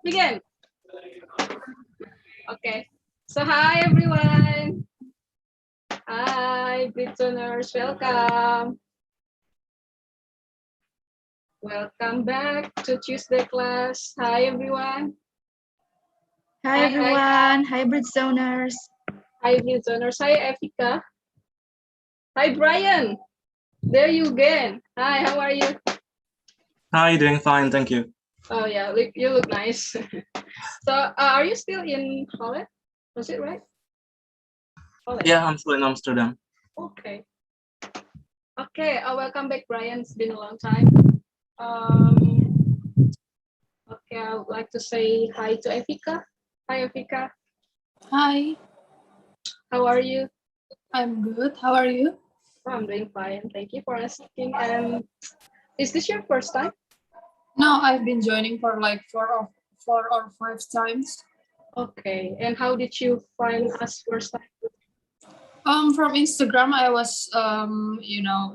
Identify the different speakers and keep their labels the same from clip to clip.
Speaker 1: Begin. Okay. So hi everyone. Hi Britzoners, welcome. Welcome back to Tuesday class. Hi everyone.
Speaker 2: Hi everyone. Hi Britzoners.
Speaker 1: Hi Britzoners. Hi Efika. Hi Brian. There you again. Hi, how are you?
Speaker 3: Hi, doing fine, thank you.
Speaker 1: Oh yeah, you look nice. So are you still in Holland? Was it right? Holland.
Speaker 3: Yeah, I'm still in Amsterdam.
Speaker 1: Okay. Okay, welcome back, Brian. It's been a long time. Okay, I would like to say hi to Efika. Hi, Efika.
Speaker 4: Hi.
Speaker 1: How are you?
Speaker 4: I'm good. How are you?
Speaker 1: Oh, I'm doing fine. Thank you for asking. And is this your first time?
Speaker 4: No, I've been joining for like four or five times.
Speaker 1: Okay. And how did you find us first time?
Speaker 4: From Instagram, I was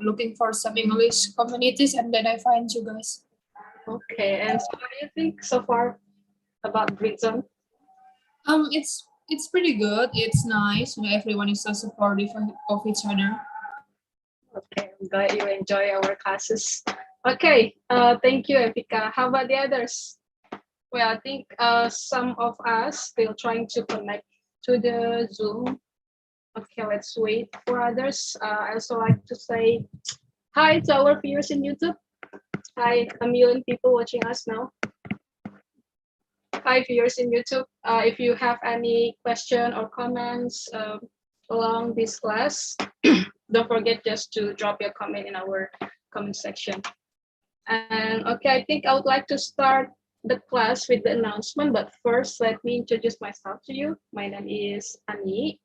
Speaker 4: looking for some English communities, and then I find you guys.
Speaker 1: Okay. And so what do you think so far about Britzone?
Speaker 4: It's pretty good. It's nice. Everyone is so supportive of each other.
Speaker 1: Okay, I'm glad you enjoy our classes. Okay, thank you, Efika. How about the others? Well, I think some of us still trying to connect to the Zoom. Okay, let's wait for others. I also like to say hi to our viewers in YouTube. Hi, a million people watching us now. Hi, viewers in YouTube. If you have any question or comments along this class, don't forget just to drop your comment in our comment section. And okay, I think I would like to start the class with the announcement, but first let me introduce myself to you. My name is Ani.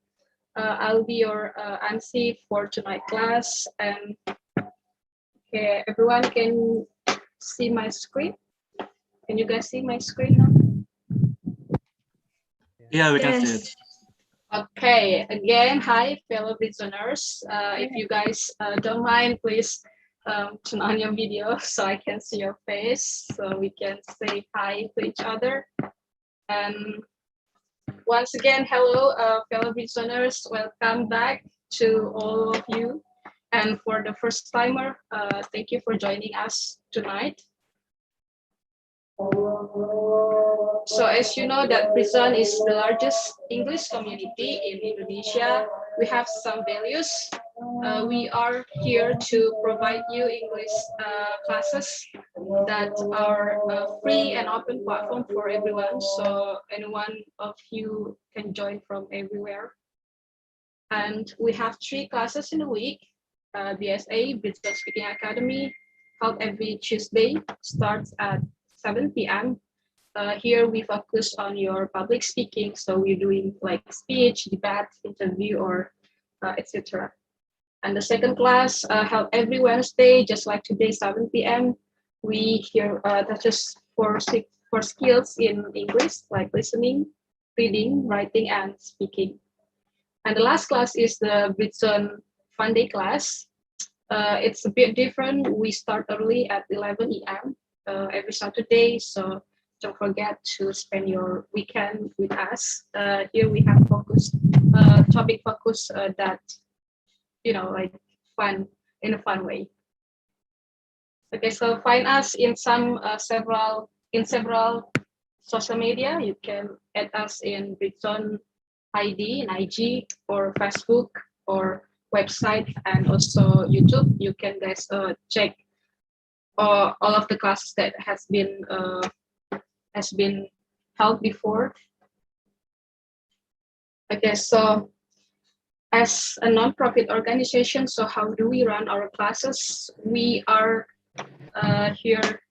Speaker 1: I'll be your MC for tonight's class. And okay, everyone can see my screen. Can you guys see my screen now?
Speaker 3: Yeah, we can see it.
Speaker 1: Okay, again, hi, fellow listeners. If you guys don't mind, please turn on your video so I can see your face, so we can say hi to each other. And once again, hello, fellow listeners. Welcome back to all of you. And for the first timer, thank you for joining us tonight. So as you know that Britzone is the largest English community in Indonesia. We have some values. We are here to provide you English classes that are free and open platform for everyone. So anyone of you can join from everywhere. And we have 3 classes in a week. BSA, Britzone Speaking Academy, held every Tuesday, starts at 7 p.m. Here we focus on your public speaking, so we're doing like speech, debate, interview, or etc. And the second class held every Wednesday, just like today, 7 p.m. We hear touches for skills in English, like listening, reading, writing, and speaking. And the last class is the Britzone Fun Day class. It's a bit different. We start early at 11 a.m. Every Saturday, so don't forget to spend your weekend with us. Here we have topic focus that, like fun, in a fun way. Okay, so find us in several social media. You can add us in Britzone ID in IG or Facebook or website, and also YouTube. You can guys check all of the classes that has been held before. Okay, so as a non-profit organization, so how do we run our classes? We are here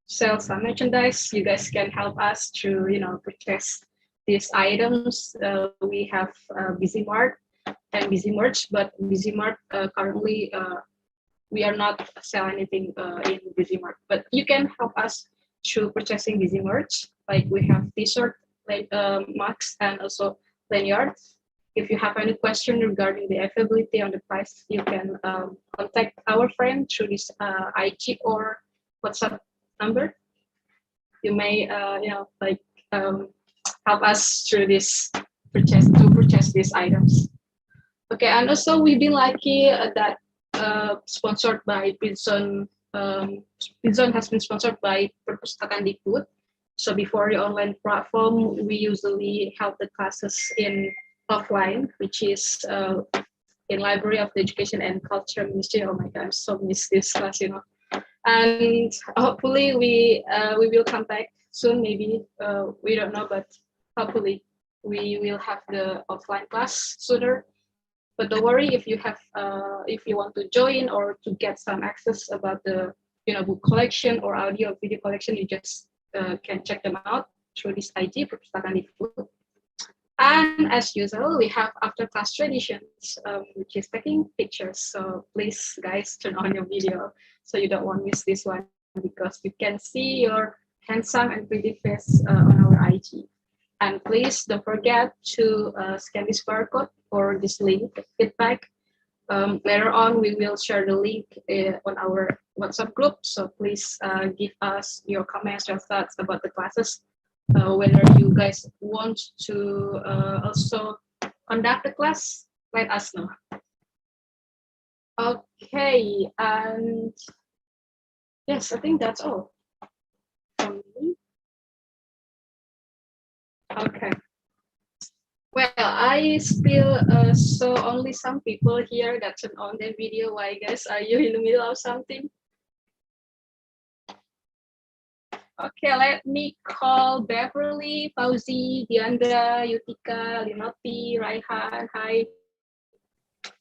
Speaker 1: sell some merchandise. You guys can help us to purchase these items. We have Busy Mart and Busy Merch, but Busy Mart currently we are not selling anything in Busy Mart, but you can help us through purchasing Busy Merch. Like we have t-shirt, like mugs, and also lanyards. If you have any question regarding the availability on the price, you can contact our friend through this IG or WhatsApp number. You may help us through this purchase these items. Okay, and also we've been lucky that sponsored by Britzone. Britzone has been sponsored by Perpustakaan Dikbud. So before the online platform, we usually held the classes in offline, which is in Library of the Education and Culture Ministry. Oh my God, I'm so miss this class, you know. And hopefully we will come back soon. Maybe we don't know, but hopefully we will have the offline class sooner. But don't worry if you have if you want to join or to get some access about the book collection or audio video collection, you just can check them out through this IG Perpustakaan Dikbud. And as usual, we have after class traditions, which is taking pictures. So please, guys, turn on your video so you don't want to miss this one because you can see your handsome and pretty face on our IG. And please don't forget to scan this barcode or this link feedback. Later on, we will share the link on our WhatsApp group. So please give us your comments, your thoughts about the classes. Whether you guys want to also conduct the class, let us know. Okay, and yes, I think that's all from me. Okay. Well, I still saw only some people here that turn on their video. Why, guys? Are you in the middle of something? Okay, let me call Beverly, Fauzi, Deandra, Yutika, Linotti, Raihan. Hi.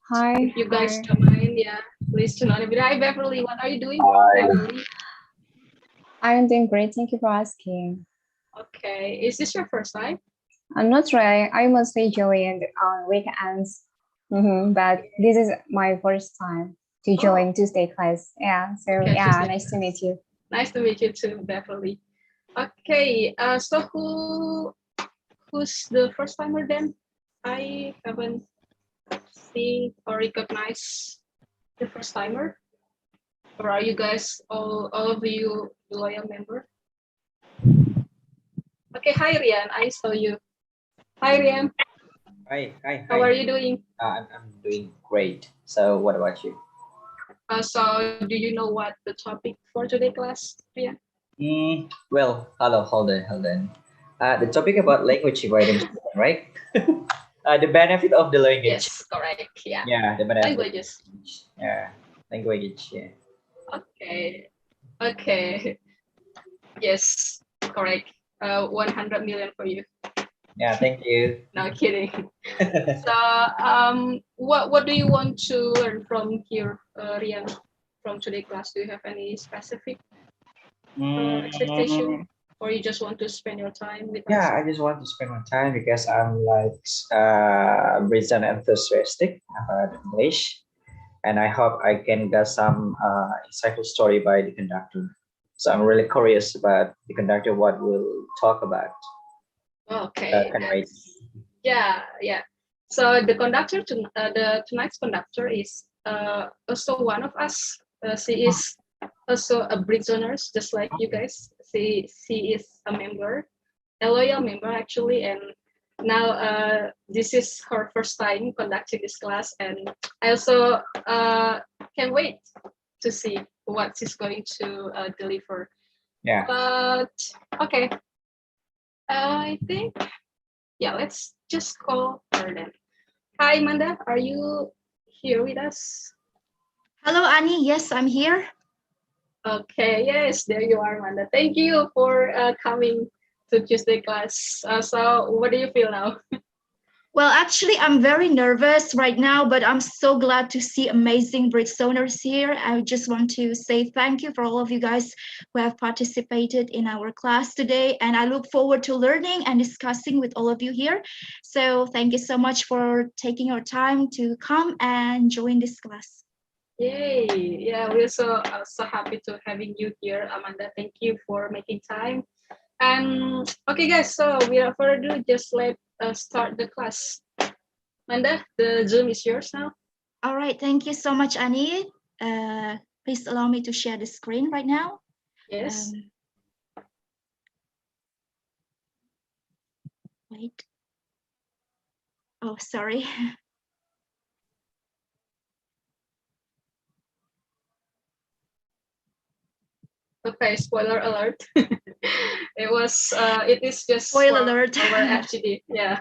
Speaker 5: Hi.
Speaker 1: If you guys don't mind, yeah, please turn on the video. Hi, Beverly. What are you doing, Beverly?
Speaker 5: I'm doing great. Thank you for asking.
Speaker 1: Okay. Is this your first time?
Speaker 5: I'm not sure. I mostly join on weekends, but this is my first time to join Tuesday class. Yeah. So
Speaker 1: Okay,
Speaker 5: yeah,
Speaker 1: Tuesday
Speaker 5: nice to meet you.
Speaker 1: Nice to meet you too, Beverly. Okay. So who's the first timer then? I haven't seen or recognized the first timer. Or are you guys all of you loyal member? Okay. Hi, Rian. I saw you. Hi, Rian.
Speaker 6: Hi.
Speaker 1: How are you doing?
Speaker 6: I'm doing great. So what about you?
Speaker 1: So do you know what the topic for today class, Rian?
Speaker 6: Well, hold on. The topic about language evaluation, right? The benefit of the language.
Speaker 1: Yes, correct. Yeah.
Speaker 6: Yeah, the benefit.
Speaker 1: Languages.
Speaker 6: Yeah, language. Yeah.
Speaker 1: Okay. Yes, correct. 100 million for you.
Speaker 6: Yeah, thank you.
Speaker 1: No kidding. So, what do you want to learn from here, Rian, from today class? Do you have any specific expectation, or you just want to spend your time with us?
Speaker 6: Yeah, I just want to spend my time because I'm like Britzone enthusiastic about English, and I hope I can get some insightful story by the conductor. So I'm really curious about the conductor, what we'll talk about.
Speaker 1: Okay. Yeah. So the conductor, tonight's conductor is also one of us. She is also a Britzoners, just like you guys. She is a member, a loyal member actually, and now this is her first time conducting this class, and I also can't wait to see what she's going to deliver.
Speaker 6: Yeah.
Speaker 1: But okay, I think yeah, let's just call her then. Hi, Amanda, are you here with us?
Speaker 2: Hello, Annie. Yes, I'm here.
Speaker 1: Okay, yes, there you are, Amanda. Thank you for coming to Tuesday class. So what do you feel now?
Speaker 2: Well, actually, I'm very nervous right now, but I'm so glad to see amazing Britzoners here. I just want to say thank you for all of you guys who have participated in our class today. And I look forward to learning and discussing with all of you here. So thank you so much for taking your time to come and join this class.
Speaker 1: Yay! Yeah, we're so happy to having you here, Amanda. Thank you for making time. And okay, guys, so without further ado, just let us start the class. Amanda, the Zoom is yours now.
Speaker 2: All right, thank you so much, Annie. Please allow me to share the screen right now.
Speaker 1: Yes.
Speaker 2: Wait. Oh, sorry.
Speaker 1: Okay, spoiler alert. It is just
Speaker 2: Spoiler
Speaker 1: for
Speaker 2: alert.
Speaker 1: our FGD. Yeah.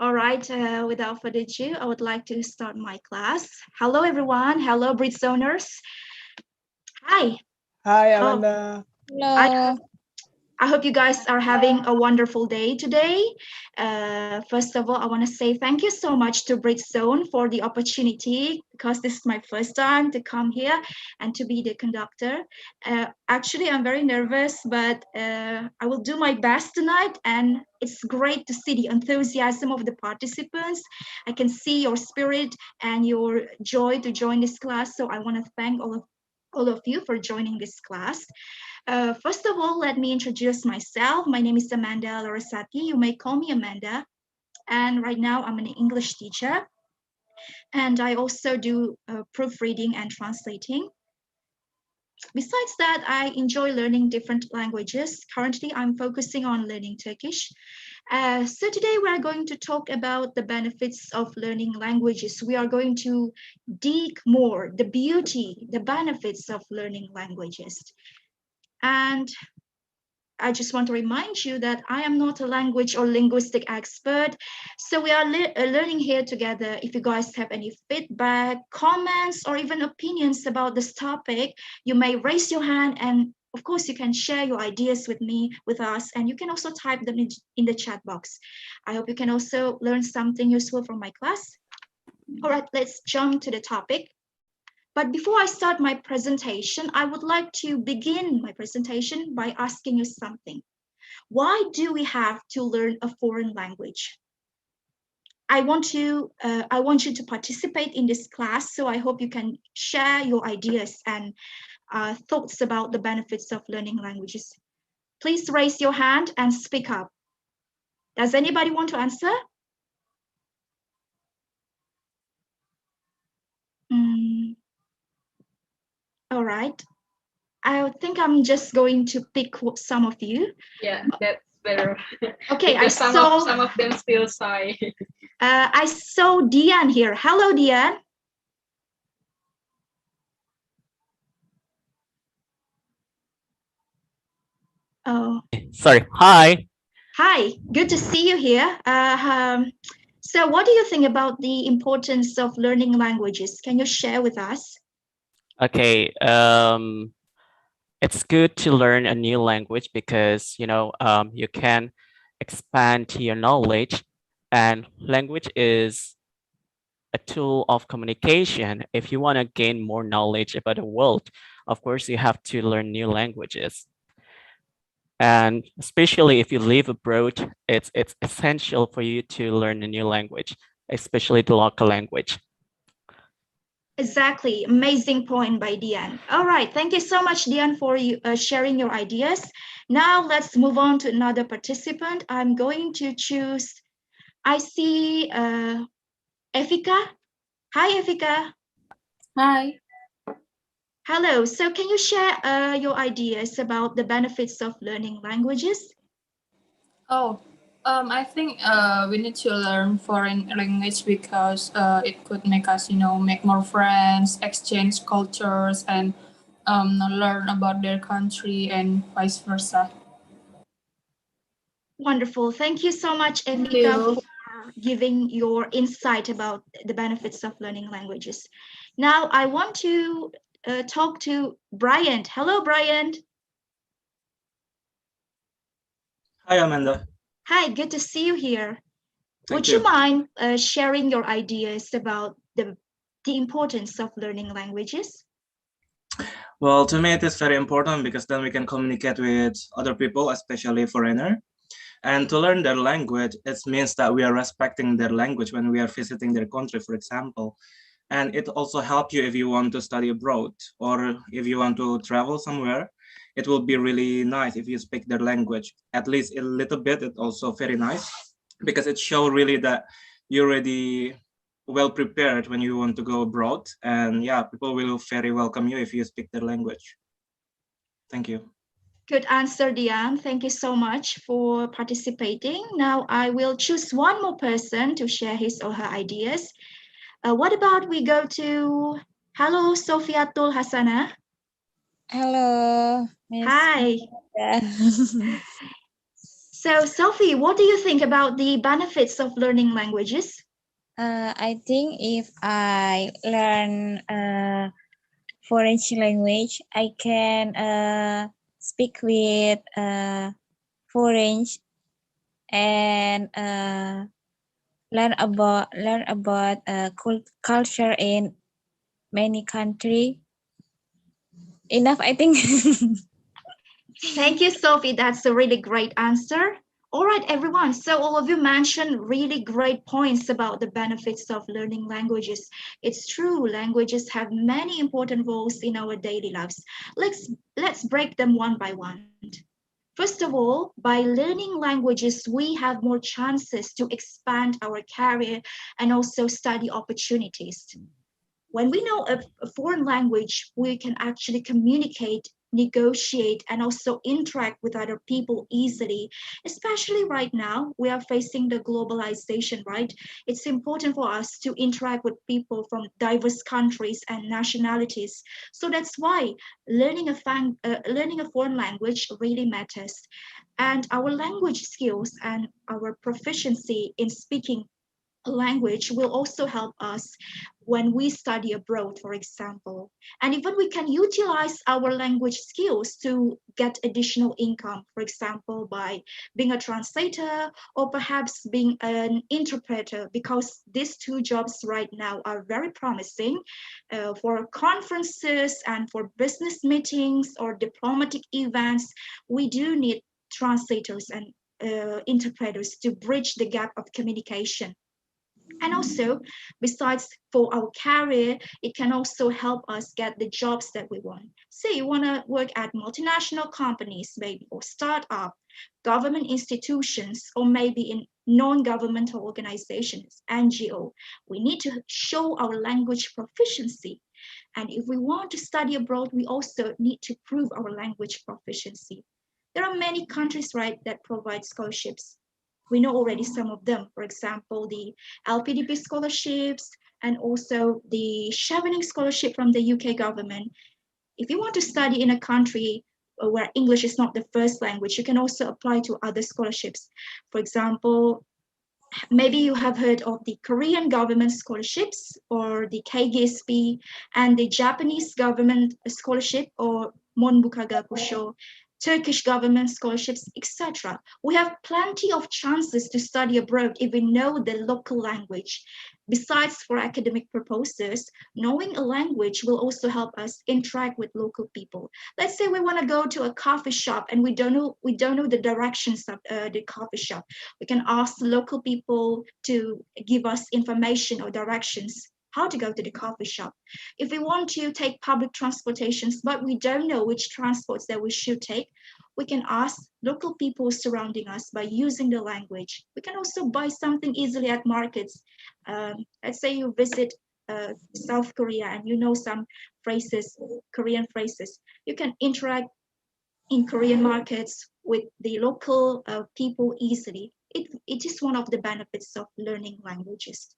Speaker 2: All right, without further ado, I would like to start my class. Hello, everyone. Hello, Britzoners. Hi.
Speaker 7: Hi,
Speaker 2: Oh,
Speaker 7: Amanda.
Speaker 2: I hope you guys are having a wonderful day today. First of all, I want to say thank you so much to Britzone for the opportunity, because this is my first time to come here and to be the conductor. Actually, I'm very nervous, but I will do my best tonight. And it's great to see the enthusiasm of the participants. I can see your spirit and your joy to join this class. So I want to thank all of you for joining this class. First of all, let me introduce myself. My name is Amanda Larasati. You may call me Amanda. And right now I'm an English teacher. And I also do proofreading and translating. Besides that, I enjoy learning different languages. Currently, I'm focusing on learning Turkish. So today we are going to talk about the benefits of learning languages. We are going to dig more, the beauty, the benefits of learning languages. And I just want to remind you that I am not a language or linguistic expert. So we are learning here together. If you guys have any feedback, comments, or even opinions about this topic, you may raise your hand, and of course you can share your ideas with me, with us, and you can also type them in the chat box. I hope you can also learn something useful from my class. All right, let's jump to the topic. But before I start my presentation, I would like to begin my presentation by asking you something. Why do we have to learn a foreign language? I want you to participate in this class, so I hope you can share your ideas and thoughts about the benefits of learning languages. Please raise your hand and speak up. Does anybody want to answer? All right. I think I'm just going to pick some of you.
Speaker 1: Yeah, that's better.
Speaker 2: Okay,
Speaker 1: Because some of them still shy.
Speaker 2: I saw Dean here. Hello, Dean. Oh,
Speaker 8: sorry. Hi.
Speaker 2: Hi, good to see you here. So what do you think about the importance of learning languages? Can you share with us?
Speaker 8: Okay. It's good to learn a new language because, you can expand your knowledge, and language is a tool of communication. If you want to gain more knowledge about the world, of course, you have to learn new languages. And especially if you live abroad, it's essential for you to learn a new language, especially the local language.
Speaker 2: Exactly. Amazing point by Dian. All right. Thank you so much, Dian, for sharing your ideas. Now let's move on to another participant. I'm going to choose, I see Efika. Hi, Efika.
Speaker 4: Hi.
Speaker 2: Hello. So can you share your ideas about the benefits of learning languages?
Speaker 4: Oh, I think we need to learn foreign language because it could make us, make more friends, exchange cultures, and learn about their country and vice versa.
Speaker 2: Wonderful. Thank you so much,
Speaker 4: Thank
Speaker 2: Efika,
Speaker 4: you.
Speaker 2: for giving your insight about the benefits of learning languages. Now, I want to talk to Bryant. Hello, Bryant.
Speaker 3: Hi, Amanda.
Speaker 2: Hi, good to see you here.
Speaker 3: Thank
Speaker 2: Would you mind sharing your ideas about the importance of learning languages?
Speaker 3: Well, to me, it is very important because then we can communicate with other people, especially foreigner. And to learn their language, it means that we are respecting their language when we are visiting their country, for example. And it also helps you if you want to study abroad or if you want to travel somewhere. It will be really nice if you speak their language, at least a little bit. It's also very nice because it shows really that you're already well prepared when you want to go abroad. And yeah, people will very welcome you if you speak their language. Thank you.
Speaker 2: Good answer, Diane. Thank you so much for participating. Now I will choose one more person to share his or her ideas. What about we go to, hello, Sofiatul Hasana.
Speaker 7: Hello, Miss.
Speaker 2: Hi. So, Sophie, what do you think about the benefits of learning languages?
Speaker 7: I think if I learn foreign language, I can speak with foreign and learn about culture in many country. Enough, I think.
Speaker 2: Thank you, Sophie. That's a really great answer. All right, everyone. So all of you mentioned really great points about the benefits of learning languages. It's true, languages have many important roles in our daily lives. Let's break them one by one. First of all, by learning languages, we have more chances to expand our career and also study opportunities. When we know a foreign language, we can actually communicate, negotiate, and also interact with other people easily. Especially right now, we are facing the globalization, right? It's important for us to interact with people from diverse countries and nationalities. So that's why learning a foreign language really matters. And our language skills and our proficiency in speaking language will also help us when we study abroad, for example. And even we can utilize our language skills to get additional income, for example, by being a translator or perhaps being an interpreter, because these two jobs right now are very promising for conferences and for business meetings or diplomatic events. We do need translators and interpreters to bridge the gap of communication. And also, besides for our career, it can also help us get the jobs that we want. Say you want to work at multinational companies, maybe, or startup, government institutions, or maybe in non-governmental organizations, NGO. We need to show our language proficiency. And if we want to study abroad, we also need to prove our language proficiency. There are many countries, right, that provide scholarships. We know already some of them. For example, the LPDP scholarships and also the Chevening scholarship from the UK government. If you want to study in a country where English is not the first language, you can also apply to other scholarships. For example, maybe you have heard of the Korean government scholarships or the KGSP and the Japanese government scholarship or Monbuka Gakusho, Turkish government scholarships, etc. We have plenty of chances to study abroad if we know the local language. Besides for academic purposes, knowing a language will also help us interact with local people. Let's say we want to go to a coffee shop and we don't know the directions of the coffee shop. We can ask local people to give us information or directions how to go to the coffee shop. If we want to take public transportations, but we don't know which transports that we should take, we can ask local people surrounding us by using the language. We can also buy something easily at markets. Let's say you visit South Korea and you know some phrases, Korean phrases. You can interact in Korean markets with the local people easily. It is one of the benefits of learning languages.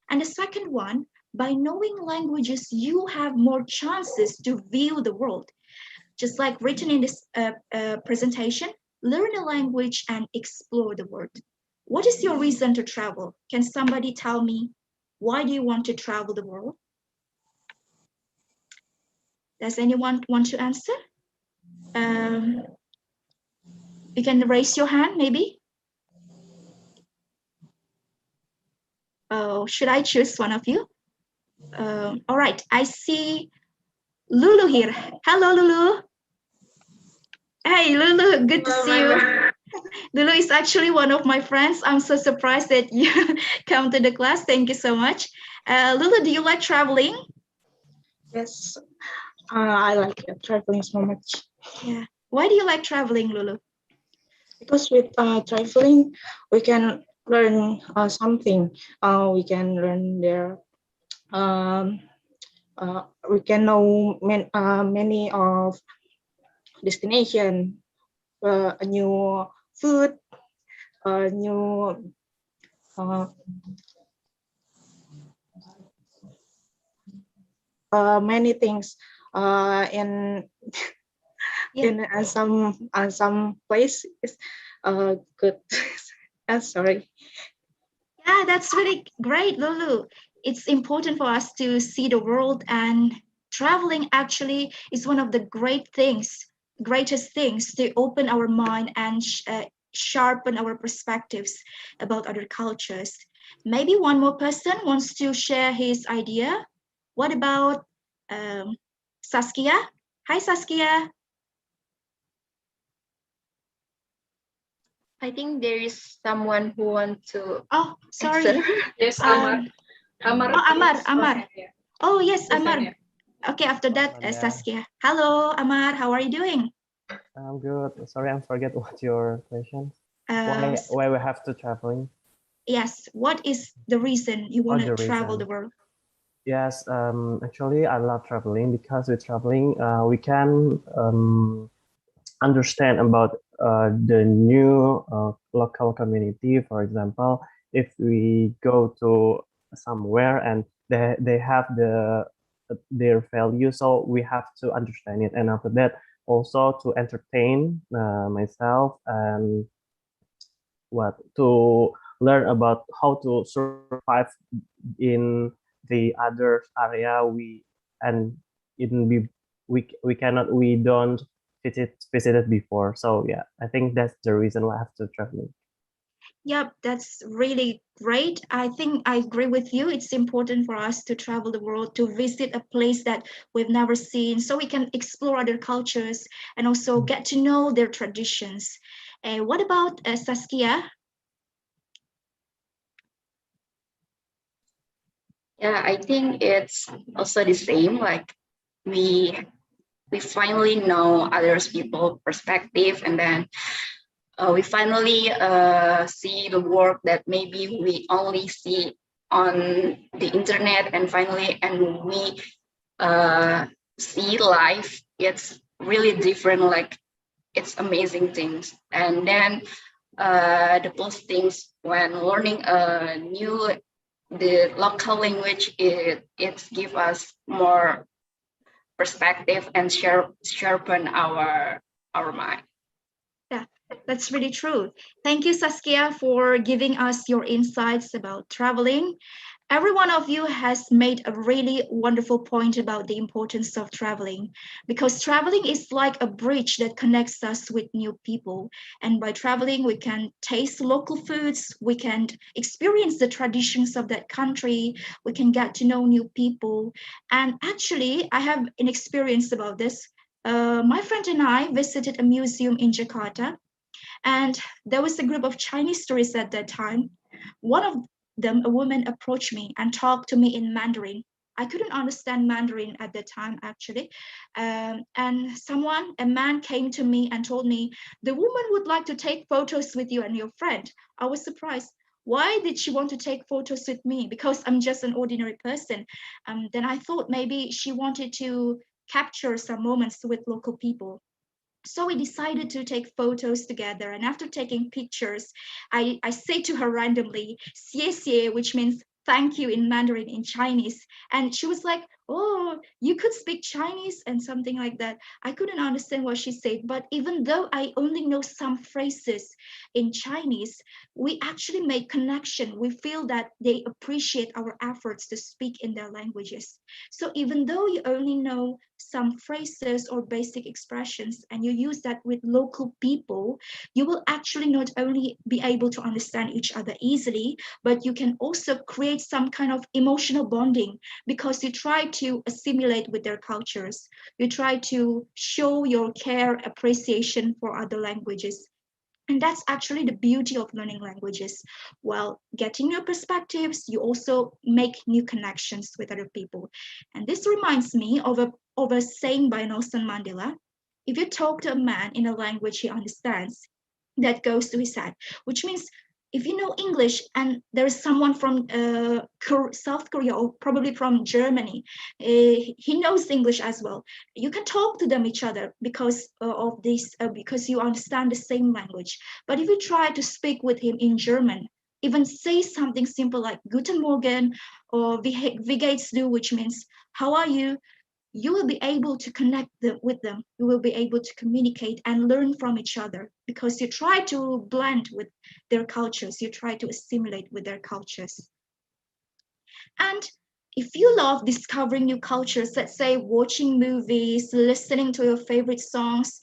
Speaker 2: And the second one, by knowing languages, you have more chances to view the world. Just like written in this presentation, learn a language and explore the world. What is your reason to travel? Can somebody tell me, why do you want to travel the world? Does anyone want to answer? You can raise your hand, maybe. Oh, should I choose one of you? All right, I see Lulu here. Hello, Lulu. Hey, Lulu, good to see you. Lulu is actually one of my friends. I'm so surprised that you come to the class. Thank you so much. Lulu, do you like traveling?
Speaker 9: Yes, I like traveling so much.
Speaker 2: Yeah. Why do you like traveling, Lulu?
Speaker 9: Because with traveling, we can learn something. We can learn there. We can know many of destination. a new food, a new many things in in some place is good. Sorry.
Speaker 2: Yeah, that's really great, Lulu. It's important for us to see the world, and traveling actually is one of the greatest things to open our mind and sharpen our perspectives about other cultures. Maybe one more person wants to share his idea. What about Saskia? Hi, Saskia.
Speaker 10: I think there is someone who wants to.
Speaker 2: Oh, sorry.
Speaker 10: answer.
Speaker 1: Yes, Amar. Amar.
Speaker 2: Oh, Amar.
Speaker 1: is
Speaker 2: Amar.
Speaker 1: okay, yeah.
Speaker 2: Oh, yes,
Speaker 1: Listen,
Speaker 2: Amar.
Speaker 1: yeah.
Speaker 2: Okay, after that,
Speaker 11: Yeah.
Speaker 2: Saskia. Hello, Amar. How are you doing?
Speaker 11: I'm good. Sorry, I forget what your question.
Speaker 2: Um,
Speaker 11: Why we have to traveling?
Speaker 2: Yes. What is the reason you want to
Speaker 11: the
Speaker 2: travel
Speaker 11: reason.
Speaker 2: the world?
Speaker 11: Yes, actually, I love traveling because with traveling, we can understand about the new local community. For example, if we go to somewhere and they have their value, so we have to understand it. And after that, also to entertain myself and to learn about how to survive in the other area and in we don't visit it before. So yeah, I think that's the reason why I have to traveling.
Speaker 2: Yep, that's really great. I think I agree with you. It's important for us to travel the world, to visit a place that we've never seen, so we can explore other cultures and also get to know their traditions. What about Saskia?
Speaker 10: Yeah, I think it's also the same. Like we we finally know others people perspective, and then we finally see the work that maybe we only see on the internet, and finally and we see life. It's really different. Like it's amazing things, and then the plus things when learning a new the local language, it gives us more perspective and sharpen our mind.
Speaker 2: Yeah, that's really true. Thank you, Saskia, for giving us your insights about traveling. Every one of you has made a really wonderful point about the importance of traveling, because traveling is like a bridge that connects us with new people. And by traveling, we can taste local foods, we can experience the traditions of that country, we can get to know new people. And actually, I have an experience about this. My friend and I visited a museum in Jakarta, and there was a group of Chinese tourists at that time. One of them, a woman, approached me and talked to me in Mandarin. I couldn't understand Mandarin at the time, actually. And a man came to me and told me, the woman would like to take photos with you and your friend. I was surprised. Why did she want to take photos with me? Because I'm just an ordinary person. Then I thought maybe she wanted to capture some moments with local people. So we decided to take photos together. And after taking pictures, I say to her randomly, 谢谢, which means thank you in Mandarin, in Chinese. And she was like, oh, you could speak Chinese and something like that. I couldn't understand what she said. But even though I only know some phrases in Chinese, we actually make connection. We feel that they appreciate our efforts to speak in their languages. So even though you only know some phrases or basic expressions and you use that with local people, you will actually not only be able to understand each other easily, but you can also create some kind of emotional bonding, because you try to assimilate with their cultures. You try to show your care, appreciation for other languages. And that's actually the beauty of learning languages. While getting new perspectives, you also make new connections with other people. And this reminds me of a saying by Nelson Mandela. If you talk to a man in a language he understands, that goes to his head, which means if you know English and there is someone from South Korea or probably from Germany, he knows English as well. You can talk to them each other because of this, because you understand the same language. But if you try to speak with him in German, even say something simple like Guten Morgen or Wie geht's du, which means how are you? You will be able to connect with them. You will be able to communicate and learn from each other because you try to blend with their cultures. You try to assimilate with their cultures. And if you love discovering new cultures, let's say watching movies, listening to your favorite songs,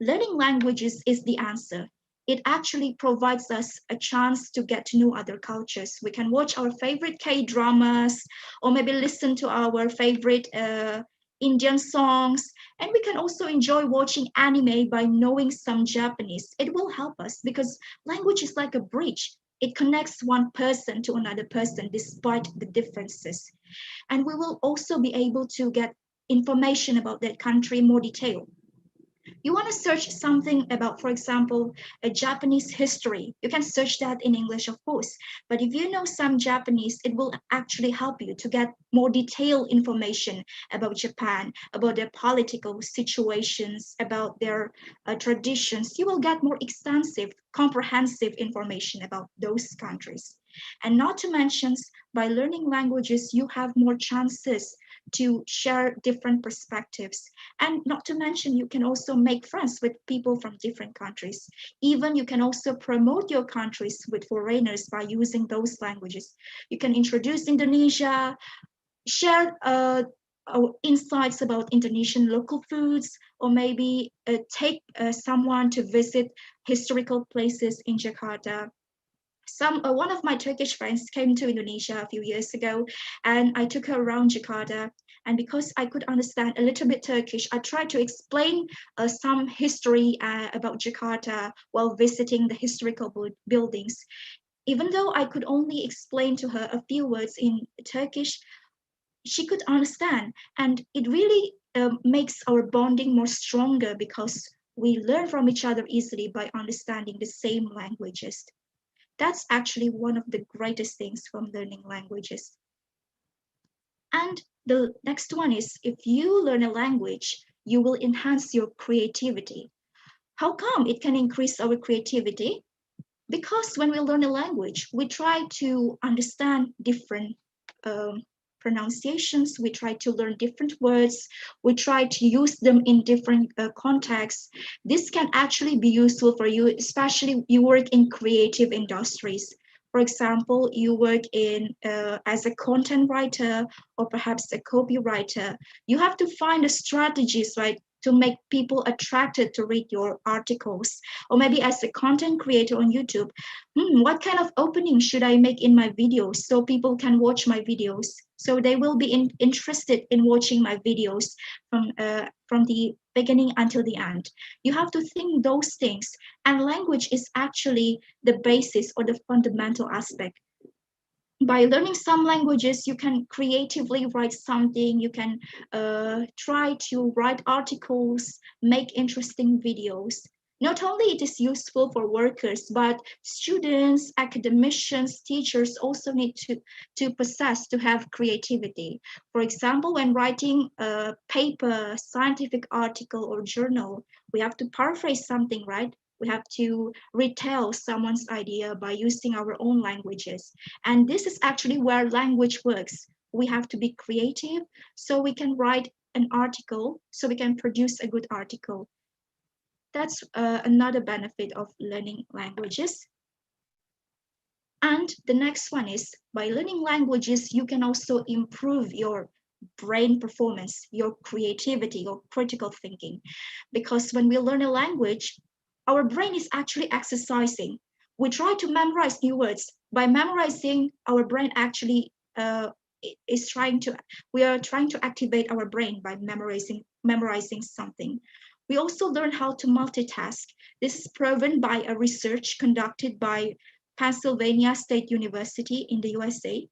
Speaker 2: learning languages is the answer. It actually provides us a chance to get to know other cultures. We can watch our favorite K-dramas or maybe listen to our favorite Indian songs. And we can also enjoy watching anime by knowing some Japanese. It will help us because language is like a bridge. It connects one person to another person despite the differences. And we will also be able to get information about that country more detailed. You want to search something about, for example, a Japanese history. You can search that in English, of course. But if you know some Japanese, it will actually help you to get more detailed information about Japan, about their political situations, about their traditions. You will get more extensive, comprehensive information about those countries. And not to mention, by learning languages, you have more chances to share different perspectives. And not to mention, you can also make friends with people from different countries. Even you can also promote your countries with foreigners by using those languages. You can introduce Indonesia, share insights about Indonesian local foods, or maybe take someone to visit historical places in Jakarta. One of my Turkish friends came to Indonesia a few years ago, and I took her around Jakarta. And because I could understand a little bit Turkish, I tried to explain some history about Jakarta while visiting the historical buildings. Even though I could only explain to her a few words in Turkish, she could understand. And it really makes our bonding more stronger because we learn from each other easily by understanding the same languages. That's actually one of the greatest things from learning languages. And the next one is, if you learn a language, you will enhance your creativity. How come it can increase our creativity? Because when we learn a language, we try to understand different pronunciations, we try to learn different words, we try to use them in different contexts. This can actually be useful for you, especially you work in creative industries. For example, you work in as a content writer or perhaps a copywriter. You have to find the strategies, right, to make people attracted to read your articles. Or maybe as a content creator on YouTube, what kind of opening should I make in my videos so people can watch my videos? So they will be interested in watching my videos from the beginning until the end. You have to think those things. And language is actually the basis or the fundamental aspect. By learning some languages, you can creatively write something, you can try to write articles, make interesting videos. Not only it is useful for workers, but students, academicians, teachers also need to possess, to have creativity. For example, when writing a paper, scientific article or journal, we have to paraphrase something, right? We have to retell someone's idea by using our own languages. And this is actually where language works. We have to be creative so we can write an article, so we can produce a good article. That's another benefit of learning languages. And the next one is, by learning languages, you can also improve your brain performance, your creativity, your critical thinking. Because when we learn a language, our brain is actually exercising. We try to memorize new words. By memorizing, our brain actually we are trying to activate our brain by memorizing something. We also learn how to multitask. This is proven by a research conducted by Pennsylvania State University in the USA.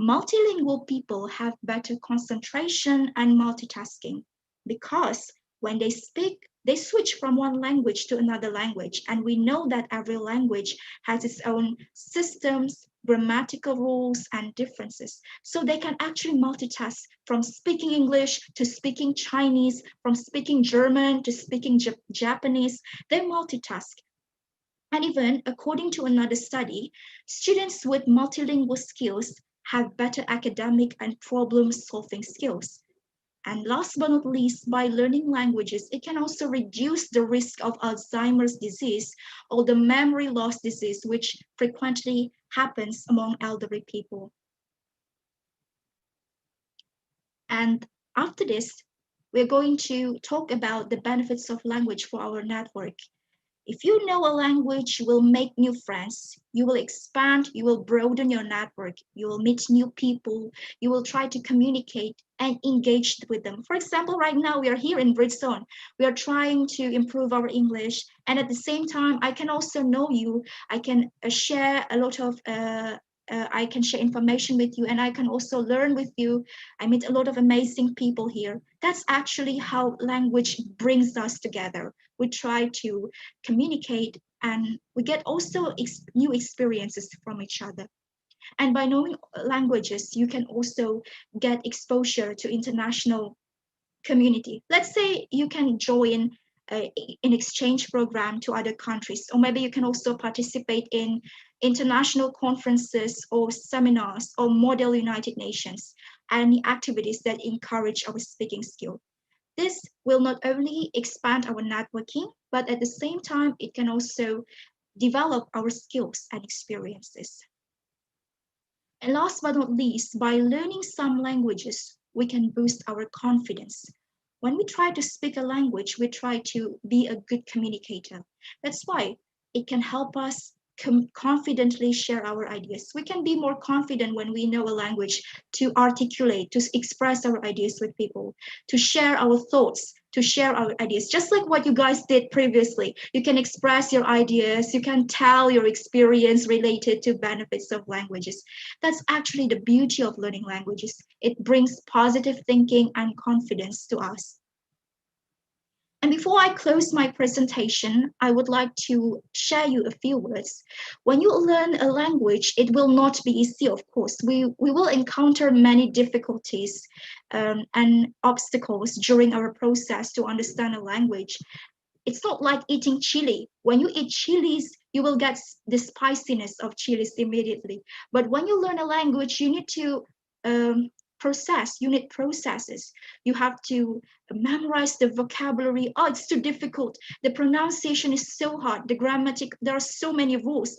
Speaker 2: Multilingual people have better concentration and multitasking because when they speak, They switch from one language to another language. And we know that every language has its own systems, grammatical rules, and differences. So they can actually multitask from speaking English to speaking Chinese, from speaking German to speaking Japanese. They multitask. And even according to another study, students with multilingual skills have better academic and problem-solving skills. And last but not least, by learning languages, it can also reduce the risk of Alzheimer's disease or the memory loss disease, which frequently happens among elderly people. And after this, we're going to talk about the benefits of language for our network. If you know a language, you will make new friends, you will expand, you will broaden your network, you will meet new people, you will try to communicate and engage with them. For example, right now we are here in Britzone. We are trying to improve our English, and at the same time, I can also know you. I can share a lot of I can share information with you, and I can also learn with you. I meet a lot of amazing people here. That's actually how language brings us together. We try to communicate, and we get also new experiences from each other. And by knowing languages, you can also get exposure to international community. Let's say you can join an exchange program to other countries, or maybe you can also participate in international conferences or seminars or model United Nations, and activities that encourage our speaking skill. This will not only expand our networking, but at the same time, it can also develop our skills and experiences. And last but not least, by learning some languages, we can boost our confidence. When we try to speak a language, we try to be a good communicator. That's why it can help us confidently share our ideas. We can be more confident when we know a language to articulate, to express our ideas with people, to share our thoughts, to share our ideas, just like what you guys did previously. You can express your ideas, you can tell your experience related to benefits of languages. That's actually the beauty of learning languages. It brings positive thinking and confidence to us. And before I close my presentation, I would like to share you a few words. When you learn a language, it will not be easy, of course. We will encounter many difficulties and obstacles during our process to understand a language. It's not like eating chili. When you eat chilies, you will get the spiciness of chilies immediately. But when you learn a language, you need to unit processes. You have to memorize the vocabulary. Oh, it's too difficult. The pronunciation is so hard. The grammatic, there are so many rules.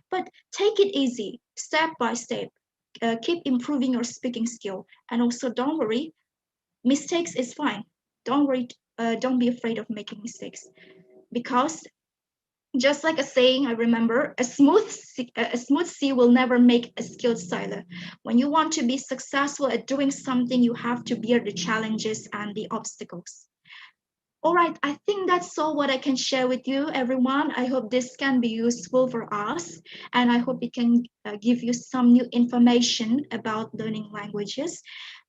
Speaker 2: But take it easy, step by step. Keep improving your speaking skill. And also, don't worry, mistakes is fine. Don't worry, don't be afraid of making mistakes. Because just like a saying, I remember, a smooth sea will never make a skilled sailor. When you want to be successful at doing something, you have to bear the challenges and the obstacles. All right, I think that's all what I can share with you, everyone. I hope this can be useful for us, and I hope it can give you some new information about learning languages.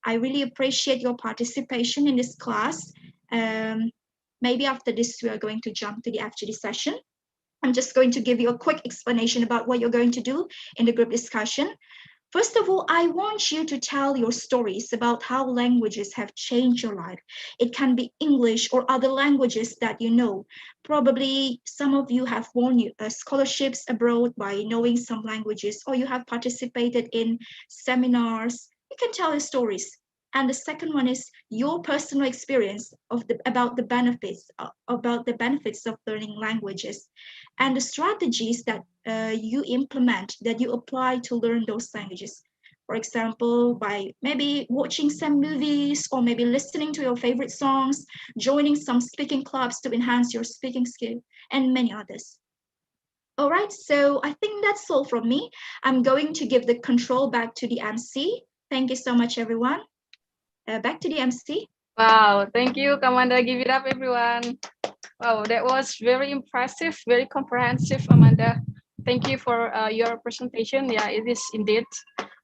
Speaker 2: I really appreciate your participation in this class. Maybe after this, we are going to jump to the FGD session. I'm just going to give you a quick explanation about what you're going to do in the group discussion. First of all, I want you to tell your stories about how languages have changed your life. It can be English or other languages that you know. Probably some of you have won scholarships abroad by knowing some languages, or you have participated in seminars. You can tell your stories. And the second one is your personal experience about the benefits of learning languages, and the strategies that you implement, that you apply to learn those languages. For example, by maybe watching some movies, or maybe listening to your favorite songs, joining some speaking clubs to enhance your speaking skill, and many others. All right, so I think that's all from me. I'm going to give the control back to the MC. Thank you so much, everyone. Back to the MC.
Speaker 1: Wow, thank you, Amanda. Give it up, everyone. Wow, that was very impressive, very comprehensive, Amanda. Thank you for your presentation. Yeah, it is indeed.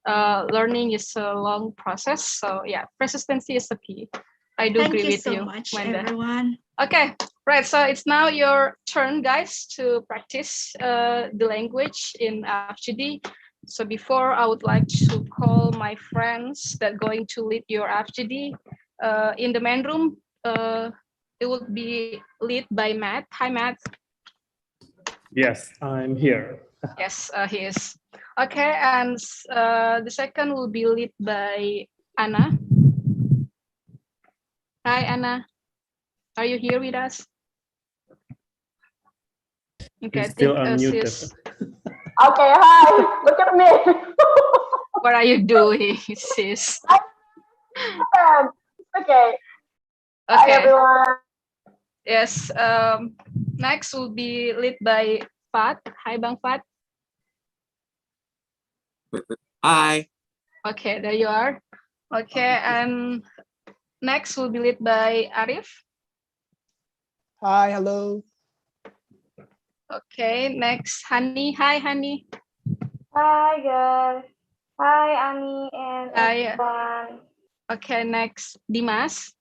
Speaker 1: Learning is a long process. So yeah, persistency is the key. I do agree with you.
Speaker 2: Thank you so much,
Speaker 1: Amanda.
Speaker 2: everyone.
Speaker 1: Okay, Right, so it's now your turn, guys, to practice the language in FGD. So before, I would like to call my friends that going to lead your FGD. In the main room, it will be led by Matt. Hi, Matt.
Speaker 12: Yes, I'm here.
Speaker 1: Yes, he is. Okay, and the second will be led by Anna. Hi, Anna. Are you here with us? Okay,
Speaker 12: He's still
Speaker 1: I think
Speaker 12: unmuted.
Speaker 1: sis.
Speaker 13: Okay, hi. Look at me.
Speaker 1: What are you doing, sis?
Speaker 13: Okay. Hi, everyone.
Speaker 1: Yes. Next will be led by Fat. Hi, Bang Fat.
Speaker 14: Hi.
Speaker 1: Okay, there you are. Okay, and next will be led by Arif.
Speaker 15: Hi, hello.
Speaker 1: Okay, next Hani. Hi, Hani.
Speaker 13: Hi, guys. Hi, Ani and
Speaker 1: Hi.
Speaker 13: everyone.
Speaker 1: Okay, next Dimas.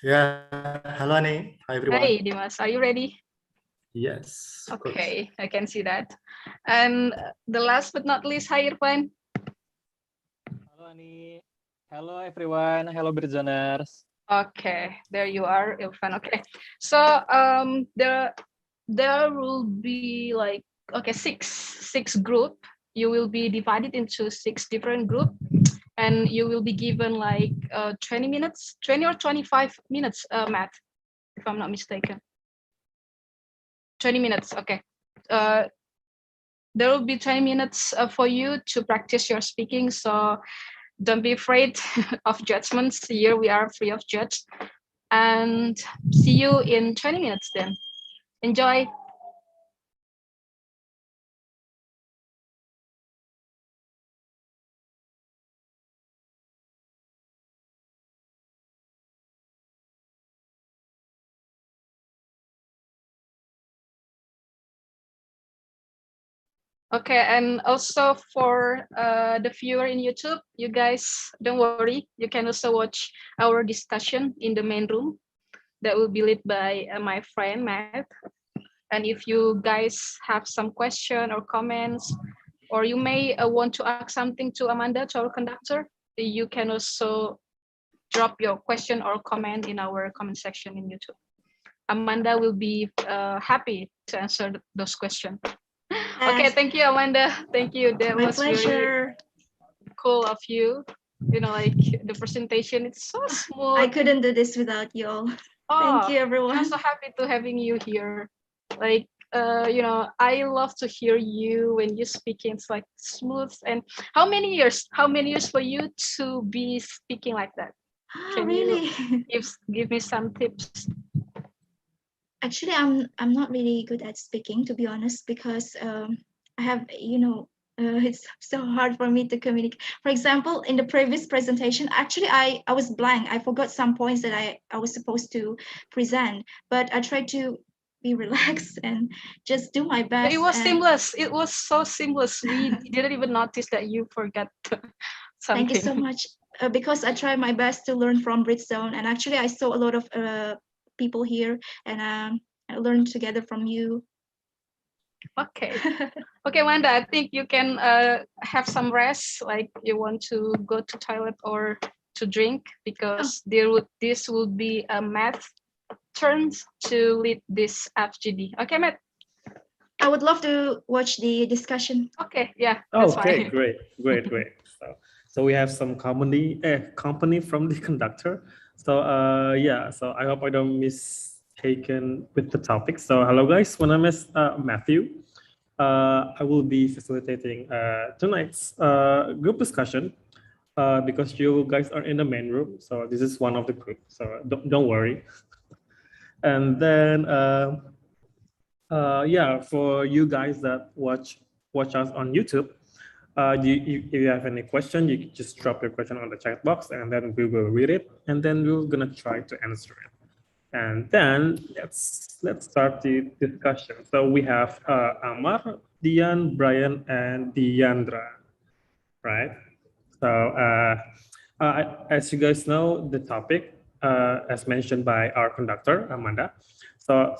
Speaker 16: Yeah, hello Ani. Hi everyone.
Speaker 1: Hi, Dimas. Are you ready?
Speaker 16: Yes. Of course.
Speaker 1: Okay, I can see that. And the last but not least, hi, Irfan.
Speaker 17: Hello Ani. Hello everyone. Hello Britzoners.
Speaker 1: Okay, there you are, Irfan. Okay, so there will be like six group. You will be divided into 6 different group, and you will be given like 20 minutes, 20 or 25 minutes, Matt, if I'm not mistaken. 20 minutes. Okay. There will be 20 minutes for you to practice your speaking. So don't be afraid of judgments. Here we are free of judge. And see you in 20 minutes then. Enjoy. Okay, and also for the viewer in YouTube, you guys don't worry. You can also watch our discussion in the main room that will be led by my friend Matt. And if you guys have some question or comments, or you may want to ask something to Amanda, to our conductor, you can also drop your question or comment in our comment section in YouTube. Amanda will be happy to answer those questions. Okay, thank you, Amanda. Thank you. That
Speaker 2: My
Speaker 1: was
Speaker 2: pleasure.
Speaker 1: very cool of you. You know, like the presentation, it's so smooth.
Speaker 2: I couldn't do this without you all.
Speaker 1: Oh,
Speaker 2: Thank you, everyone.
Speaker 1: I'm so happy to having you here. Like, you know, I love to hear you when you're speaking. It's like smooth. And how many years for you to be speaking like that? Can
Speaker 2: really?
Speaker 1: you give me some tips?
Speaker 2: Actually, I'm not really good at speaking, to be honest, because I have, it's so hard for me to communicate. For example, in the previous presentation, actually, I was blank. I forgot some points that I was supposed to present, but I tried to be relaxed and just do my best.
Speaker 1: It was seamless. It was so seamless. We didn't even notice that you forgot something.
Speaker 2: Thank you so much. Because I try my best to learn from Britzone, and actually I saw a lot of people here, and I learned together from you.
Speaker 1: Okay. Okay, Wanda, I think you can have some rest, like you want to go to toilet or to drink, because this will be a Matt turns to lead this FGD. Okay, Matt?
Speaker 2: I would love to watch the discussion.
Speaker 1: Okay, yeah. That's
Speaker 12: Okay,
Speaker 1: fine.
Speaker 12: great. So we have some company from the conductor. So yeah, so I hope I don't mistaken with the topic. So hello guys, my name is Matthew. I will be facilitating tonight's group discussion because you guys are in the main room. So this is one of the group. So don't worry. And then yeah, for you guys that watch us on YouTube, if you have any question, you can just drop your question on the chat box, and then we will read it, and then we're gonna try to answer it. And then let's start the discussion. So we have Amar, Dian, Brian, and Deandra, right? So as you guys know, the topic as mentioned by our conductor, Amanda. So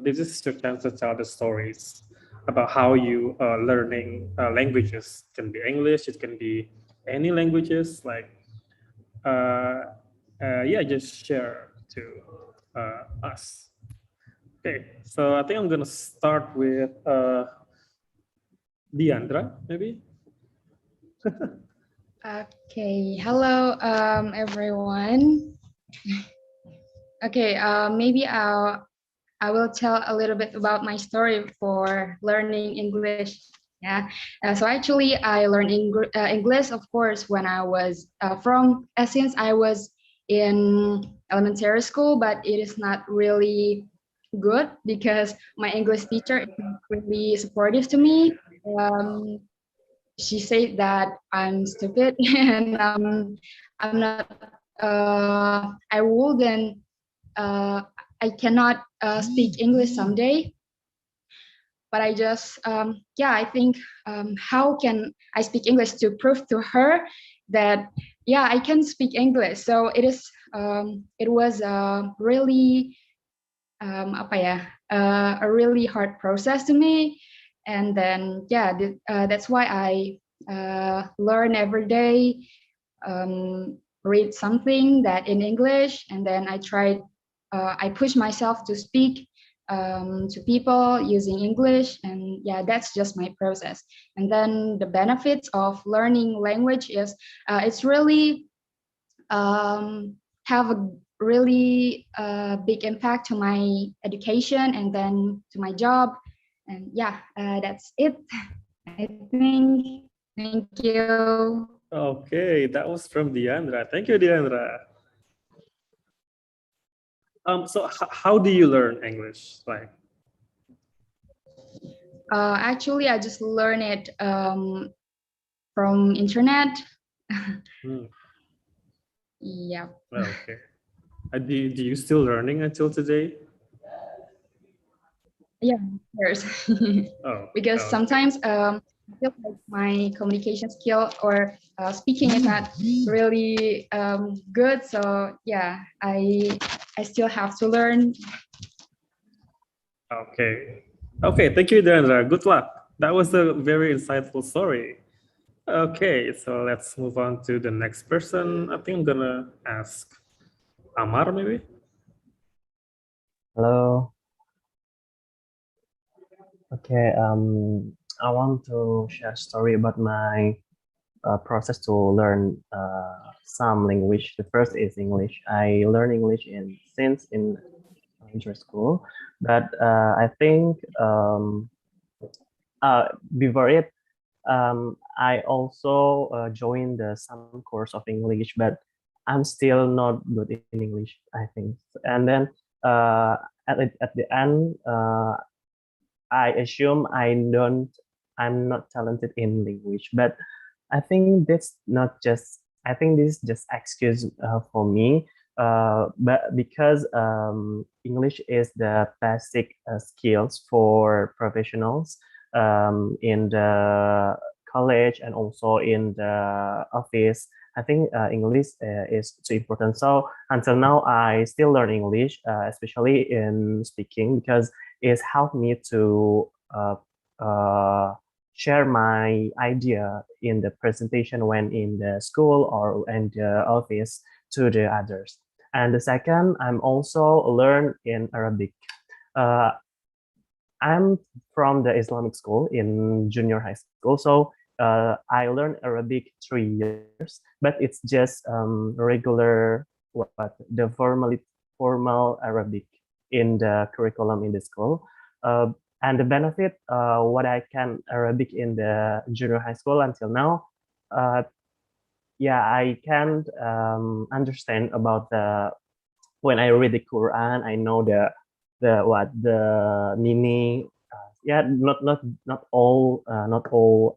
Speaker 12: this is to tell the stories about how you learning languages. It can be English, it can be any languages, like yeah, just share to us. Okay, so I think I'm gonna start with Deandra, maybe.
Speaker 14: Okay, hello everyone. Okay, maybe I will tell a little bit about my story for learning English. Yeah, so actually I learned English, of course, when I was since I was in elementary school, but it is not really good because my English teacher is not really supportive to me. She said that I'm stupid and I'm not I wouldn't I cannot speak English someday, but I just yeah, I think how can I speak English to prove to her that yeah, I can speak English. So it was really apa ya, a really hard process to me. And then yeah, that's why I learn every day, read something that in English, and then I push myself to speak to people using English, and yeah, that's just my process. And then the benefits of learning language is it's really have a really big impact to my education and then to my job. And yeah, that's it. I think. Thank you.
Speaker 12: Okay, that was from Deandra. Thank you, Deandra. So how do you learn English? Like,
Speaker 14: actually, I just learned it from internet. Yeah.
Speaker 12: Okay. Do you still learning until today?
Speaker 14: Yeah, of course. Because
Speaker 12: okay.
Speaker 14: sometimes I feel like my communication skill or speaking is not really good. So yeah, I still have to learn.
Speaker 12: Okay. Okay, thank you, Deandra. Good luck. That was a very insightful story. Okay, so let's move on to the next person. I think I'm gonna ask Amar, maybe.
Speaker 11: Hello. Okay, I want to share a story about my process to learn some language. The first is English. I learn English since in elementary school, but I think before it, I also joined some course of English, but I'm still not good in English, I think. And then at the end, I assume I'm not talented in language, but I think that's not just, I think this is just excuse for me, but because English is the basic skills for professionals in the college and also in the office. I think English is too important. So until now, I still learn English, especially in speaking, because it's helped me to share my idea in the presentation when in the school or in the office to the others. And the second, I'm also learn in Arabic. I'm from the Islamic school in junior high school, so I learned Arabic 3 years, but it's just regular the formal Arabic in the curriculum in the school. And the benefit, what I can Arabic in the junior high school until now, yeah, I can understand about when I read the Quran, I know the meaning. Yeah, not all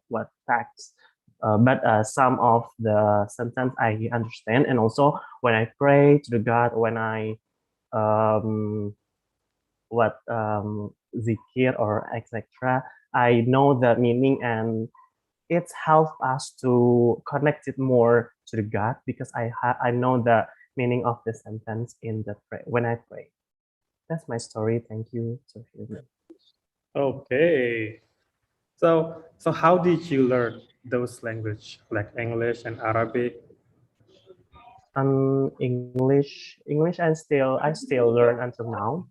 Speaker 11: what facts, but some of the sentence I understand, and also when I pray to the God, when I zikir or etc. I know the meaning, and it's helped us to connect it more to the God, because I know that meaning of the sentence in the when I pray. That's my story. Thank you to hear me.
Speaker 12: Okay. So how did you learn those language like English and Arabic?
Speaker 11: English, I still learn until now.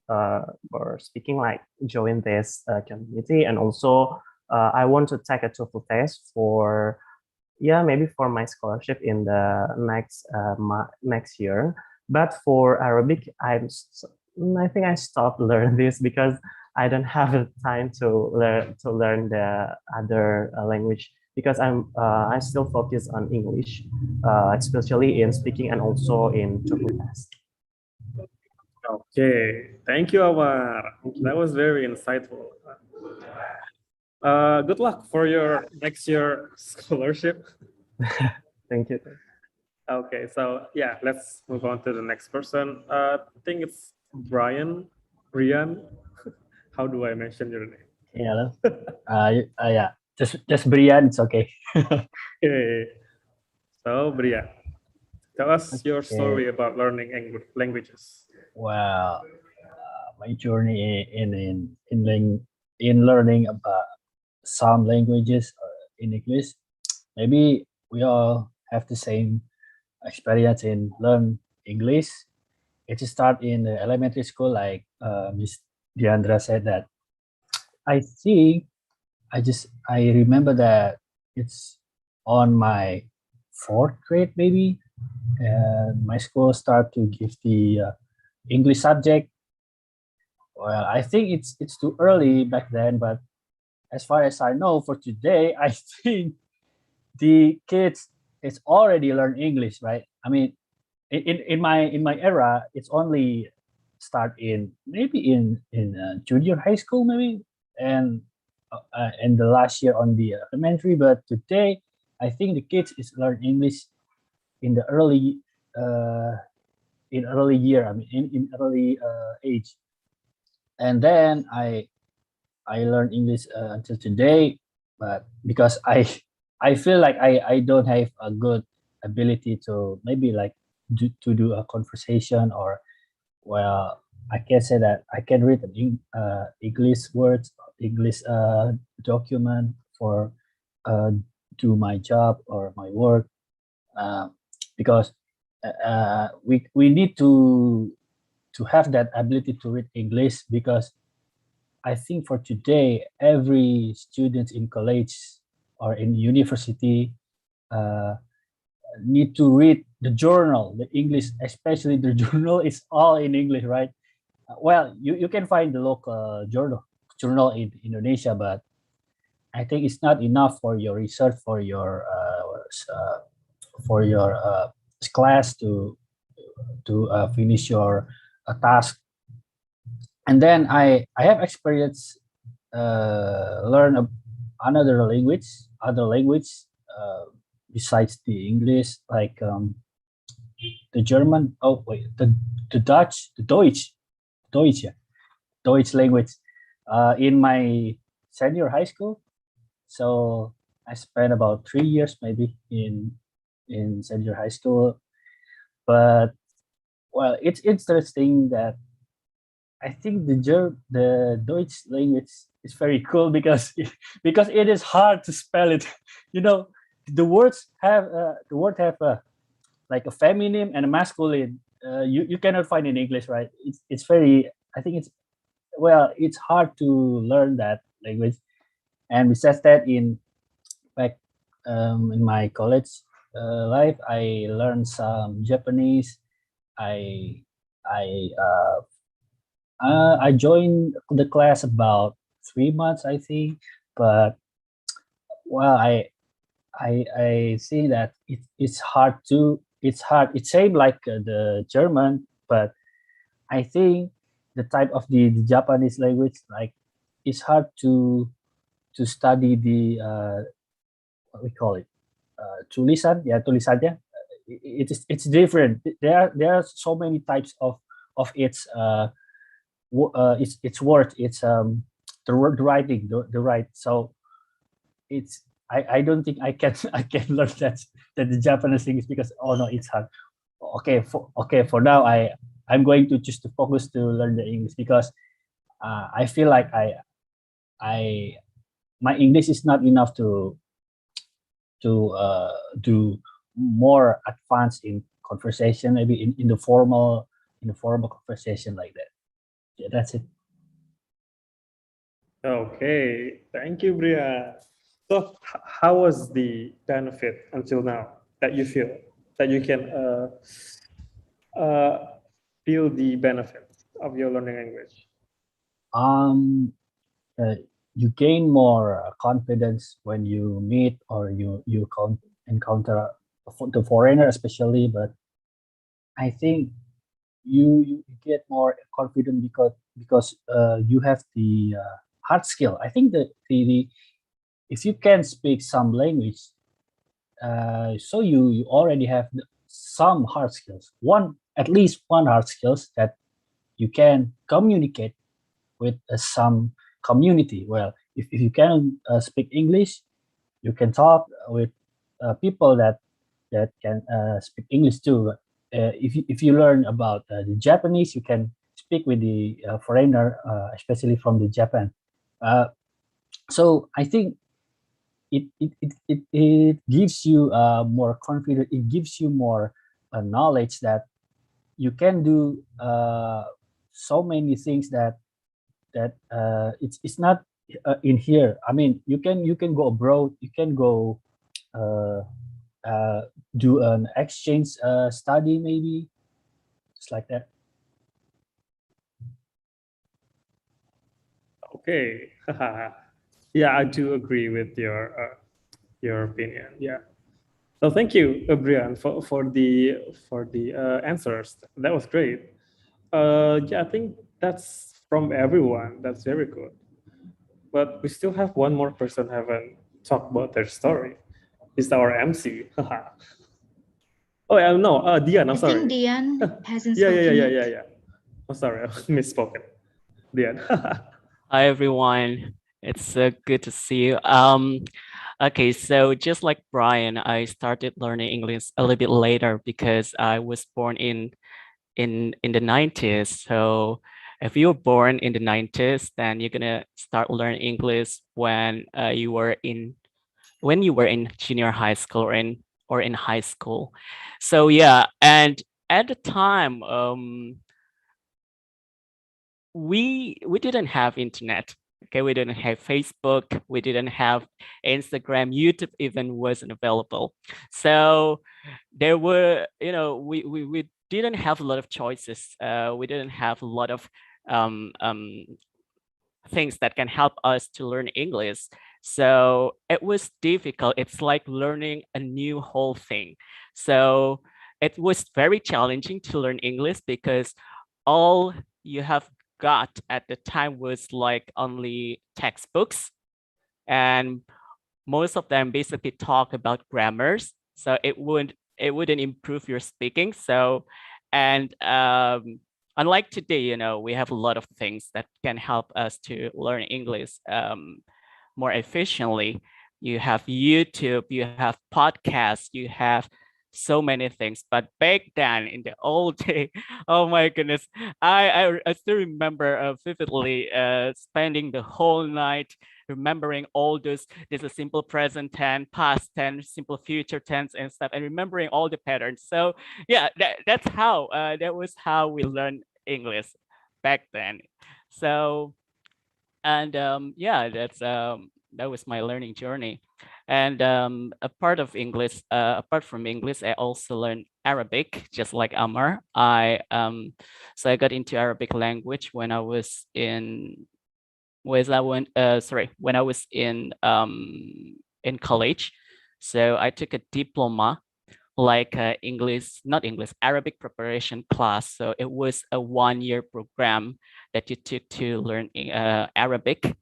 Speaker 11: For speaking, like join this community, and also I want to take a TOEFL test for maybe for my scholarship in the next year. But for Arabic, I think I stopped learn this because I don't have the time to learn the other language, because I still focus on English, especially in speaking and also in TOEFL test.
Speaker 12: Okay, thank you, Amar. That was very insightful. Good luck for your next year scholarship.
Speaker 11: Thank you.
Speaker 12: Okay, so yeah, let's move on to the next person. I think it's Brian. How do I mention your name?
Speaker 15: Yeah, yeah, just Brian. It's okay.
Speaker 12: Okay. So Brian, tell us your story about learning languages.
Speaker 15: Well, my journey in learning about some languages in English. Maybe we all have the same experience in learn English. It start in the elementary school, like Miss Deandra said that. I think I remember that it's on my fourth grade maybe, and my school start to give the English subject. Well, I think it's too early back then, but as far as I know, for today, I think the kids it's already learn English, right? I mean, in my era, it's only start in maybe in junior high school maybe, and the last year on the elementary. But today, I think the kids is learn English in the early year. I mean, in early age, and then I learned English until today, but because I feel like I don't have a good ability to maybe like to do a conversation, or well, I can say that I can read an English words, English document for do my job or my work, because we need to have that ability to read English, because I think for today, every student in college or in university need to read the journal, the English, especially the journal is all in English, right? Well, you can find the local journal in Indonesia, but I think it's not enough for your research, for your class to finish your task. And then I have experience learn other language besides the English, like the German. Oh wait, the Dutch, the Deutsch, yeah, Deutsch language in my senior high school. So I spent about 3 years maybe in senior high school. But well, it's interesting that I think the Deutsch language is very cool because because it is hard to spell it. You know, the words have like a feminine and a masculine. You cannot find in English, right? It's very. I think it's hard to learn that language. And besides that, in my college life, I learned some Japanese. I I I joined the class about 3 months, I think, but well, I see that it's hard to it's hard. It's same like the German, but I think the type of the Japanese language, like it's hard to study the what we call it tulisan, yeah, tulisannya. It's different. There are so many types of its its word, it's the word writing, the right. So I don't think I can I can learn that the Japanese English, because oh no, it's hard. for now I'm going to choose to focus to learn the English because I feel like I my English is not enough to do more advanced in conversation, maybe in the formal conversation like that. Yeah, that's it.
Speaker 12: Okay, thank you, Bria. So, how was the benefit until now that you feel that you can feel the benefits of your learning language?
Speaker 15: Um, you gain more confidence when you meet or encounter the foreigner, especially. But I think you get more confident because you have the hard skill. I think that the if you can speak some language, so you already have some hard skills. At least one hard skills that you can communicate with some community. Well, if you can speak English, you can talk with people that can speak English too. If you learn about the Japanese, you can speak with the foreigner, especially from the Japan. So I think it gives you more confidence. It gives you more knowledge that you can do so many things that it's not in here. I mean, you can go abroad. You can go uh, do an exchange study, maybe just like that.
Speaker 12: Okay, yeah, I do agree with your opinion. Yeah. So thank you, Brian, for the answers. That was great. Yeah, I think that's from everyone. That's very good. But we still have one more person haven't talked about their story. It's our MC. Oh, yeah, no, Dian, I'm
Speaker 2: I
Speaker 12: sorry.
Speaker 2: think Dian hasn't
Speaker 12: Yeah,
Speaker 2: spoken yet.
Speaker 12: yeah. I'm sorry, I misspoken. Dian.
Speaker 8: Hi everyone, it's good to see you. Okay, so just like Brian, I started learning English a little bit later because I was born in the 90s. So if you were born in the 90s, then you're gonna start learning English when you were in junior high school or in high school. So yeah, and at the time, we didn't have internet. Okay, we didn't have Facebook, we didn't have Instagram, YouTube even wasn't available. So there were, we didn't have a lot of choices. We didn't have a lot of um, um, things that can help us to learn English. So it was difficult. It's like learning a new whole thing. So it was very challenging to learn English because all you have got at the time was like only textbooks, and most of them basically talk about grammars. So it wouldn't improve your speaking. So and unlike today, we have a lot of things that can help us to learn English more efficiently. You have YouTube, you have podcasts, you have so many things. But back then in the old day, oh my goodness, I still remember vividly spending the whole night remembering all those. There's a simple present tense, past tense, simple future tense and stuff, and remembering all the patterns. So yeah, that was how we learned English back then. So and yeah, that was my learning journey. And apart from English, I also learned Arabic, just like Amar. I got into Arabic language when I was when I was in college. So I took a diploma, like not English, Arabic preparation class. So it was a 1-year program that you took to learn Arabic.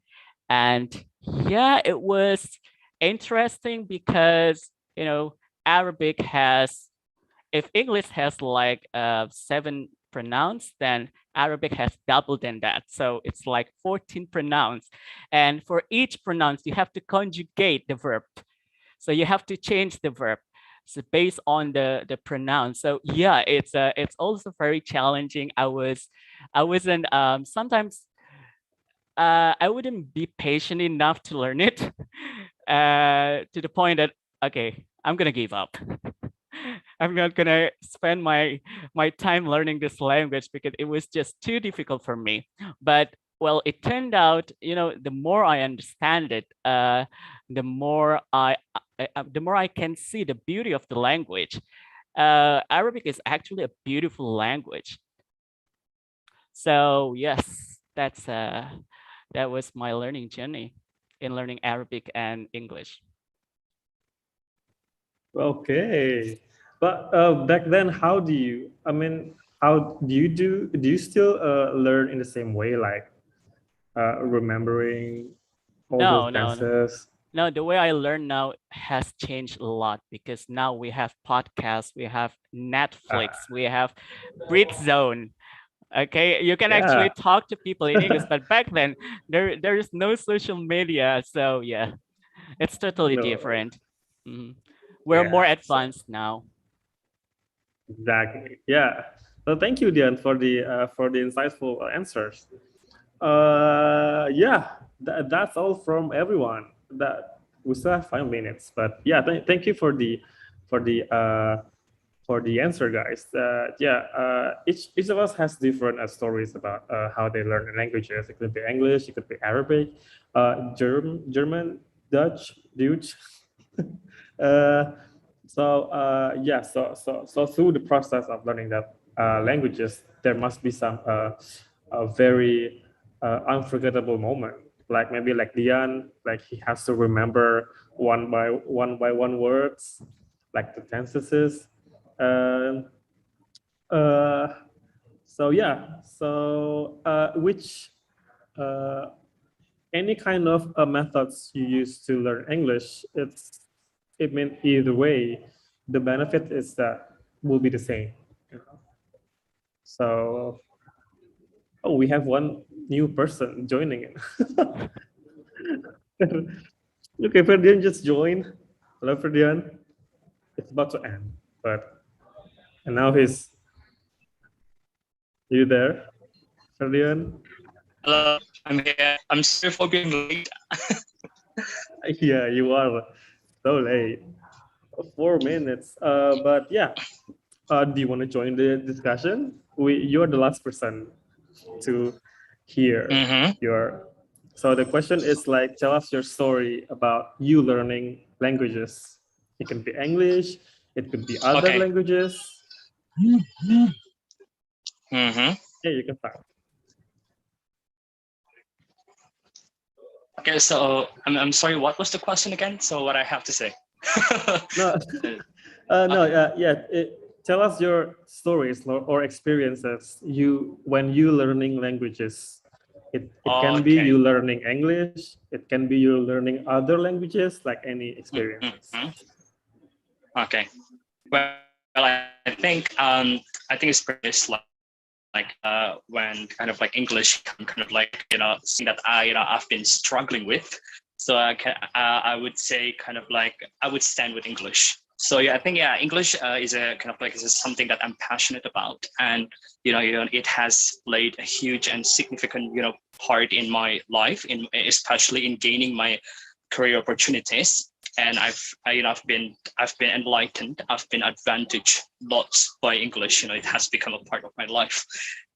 Speaker 8: And yeah, it was interesting because, Arabic has, if English has like 7 pronouns, then Arabic has double than that. So it's like 14 pronouns. And for each pronoun, you have to conjugate the verb. So you have to change the verb. so based on the pronoun. So yeah, it's also very challenging. I wasn't sometimes I wouldn't be patient enough to learn it to the point that okay, I'm gonna give up. I'm not gonna spend my time learning this language because it was just too difficult for me. But well, it turned out, the more I understand it, the more the more I can see the beauty of the language. Arabic is actually a beautiful language. So yes, that was my learning journey in learning Arabic and English.
Speaker 12: Okay, but back then, how do you? I mean, how do you do? Do you still learn in the same way, like remembering all those
Speaker 8: No, no, no.
Speaker 12: tenses?
Speaker 8: No, the way I learn now has changed a lot because now we have podcasts, we have Netflix, we have Britzone. Okay, you can actually
Speaker 12: Yeah.
Speaker 8: talk to people in English, but back then there is no social media, so yeah, it's totally
Speaker 12: No.
Speaker 8: different. We're
Speaker 12: Yeah.
Speaker 8: more advanced now.
Speaker 12: Exactly. Yeah. So thank you, Dian, for the insightful answers. Yeah, that's all from everyone. That we still have 5 minutes, but yeah, thank you for the uh, for the answer, guys. Yeah, each of us has different stories about how they learn languages. It could be English, it could be Arabic, German, Dutch, Dutch. uh, yeah, so through the process of learning that languages, there must be some a very unforgettable moment. Like maybe like Dian, like he has to remember one words, like the tenses. Um, uh, so yeah, so which any kind of methods you use to learn English, it means either way, the benefit is that will be the same. So, oh, we have one new person joining it. Okay, Ferdian just joined. Hello, Ferdian. It's about to end, but and now he's. You there, Ferdian?
Speaker 18: Hello, I'm here. I'm sorry for being late.
Speaker 12: Yeah, you are so late. 4 minutes. But yeah, do you want to join the discussion? You're the last person to hear your. So the question is like, tell us your story about you learning languages. It can be English. It could be other
Speaker 18: Okay.
Speaker 12: languages. Yeah, you can start.
Speaker 18: Okay, so I'm sorry. What was the question again? So what I have to say?
Speaker 12: No, tell us your stories or experiences when you learning languages. It can be
Speaker 18: Okay.
Speaker 12: you learning English. It can be you learning other languages, like any experiences.
Speaker 18: Okay. Well, I think it's pretty when kind of like English kind of like something that I've been struggling with. So I would say kind of like I would stand with English. So yeah, I think English is a kind of like is something that I'm passionate about, and it has played a huge and significant part in my life, especially in gaining my career opportunities. And I've been enlightened, I've been advantaged lots by English. It has become a part of my life.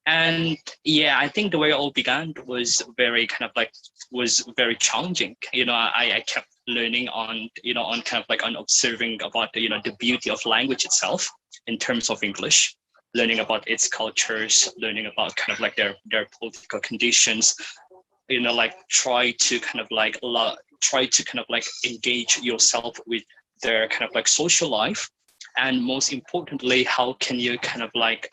Speaker 18: And yeah, I think the way it all began was very challenging. I kept learning on kind of like on observing about the beauty of language itself in terms of English, learning about its cultures, learning about kind of like their political conditions, like try to kind of like engage yourself with their kind of like social life, and most importantly, how can you kind of like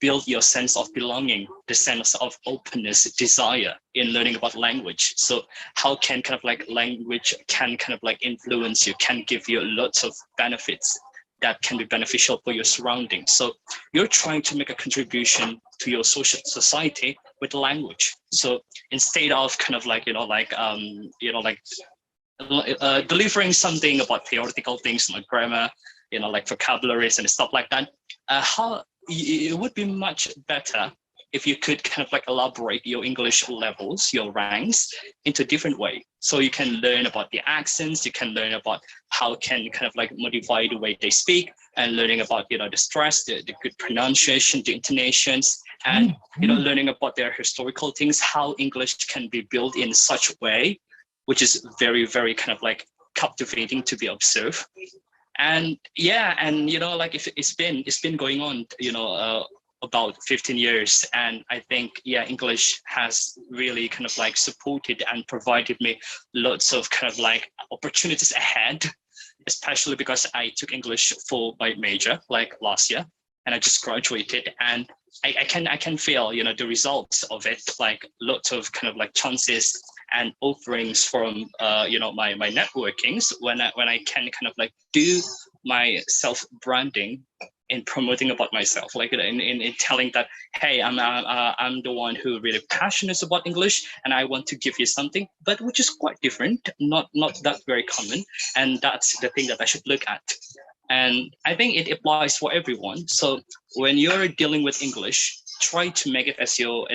Speaker 18: build your sense of belonging, the sense of openness, desire in learning about language. So how can kind of like language can kind of like influence you, can give you lots of benefits that can be beneficial for your surroundings. So you're trying to make a contribution to your social society with language. So instead of kind of like delivering something about theoretical things like grammar, like vocabularies and stuff like that, it would be much better if you could kind of like elaborate your English levels, your ranks into different way. So you can learn about the accents, you can learn about how can kind of like modify the way they speak, and learning about, the stress, the good pronunciation, the intonations, and, learning about their historical things, how English can be built in such a way, which is very, very kind of like captivating to be observed. And yeah, and like if it's been going on, about 15 years, and I think English has really kind of like supported and provided me lots of kind of like opportunities ahead, especially because I took English for my major like last year, and I just graduated, and I can feel the results of it, like lots of kind of like chances and offerings from my networkings when I can kind of like do my self branding in promoting about myself, like in telling that, hey, I'm the one who really passionate about English, and I want to give you something, but which is quite different, not that very common, and that's the thing that I should look at. And I think it applies for everyone. So when you're dealing with English, try to make it as your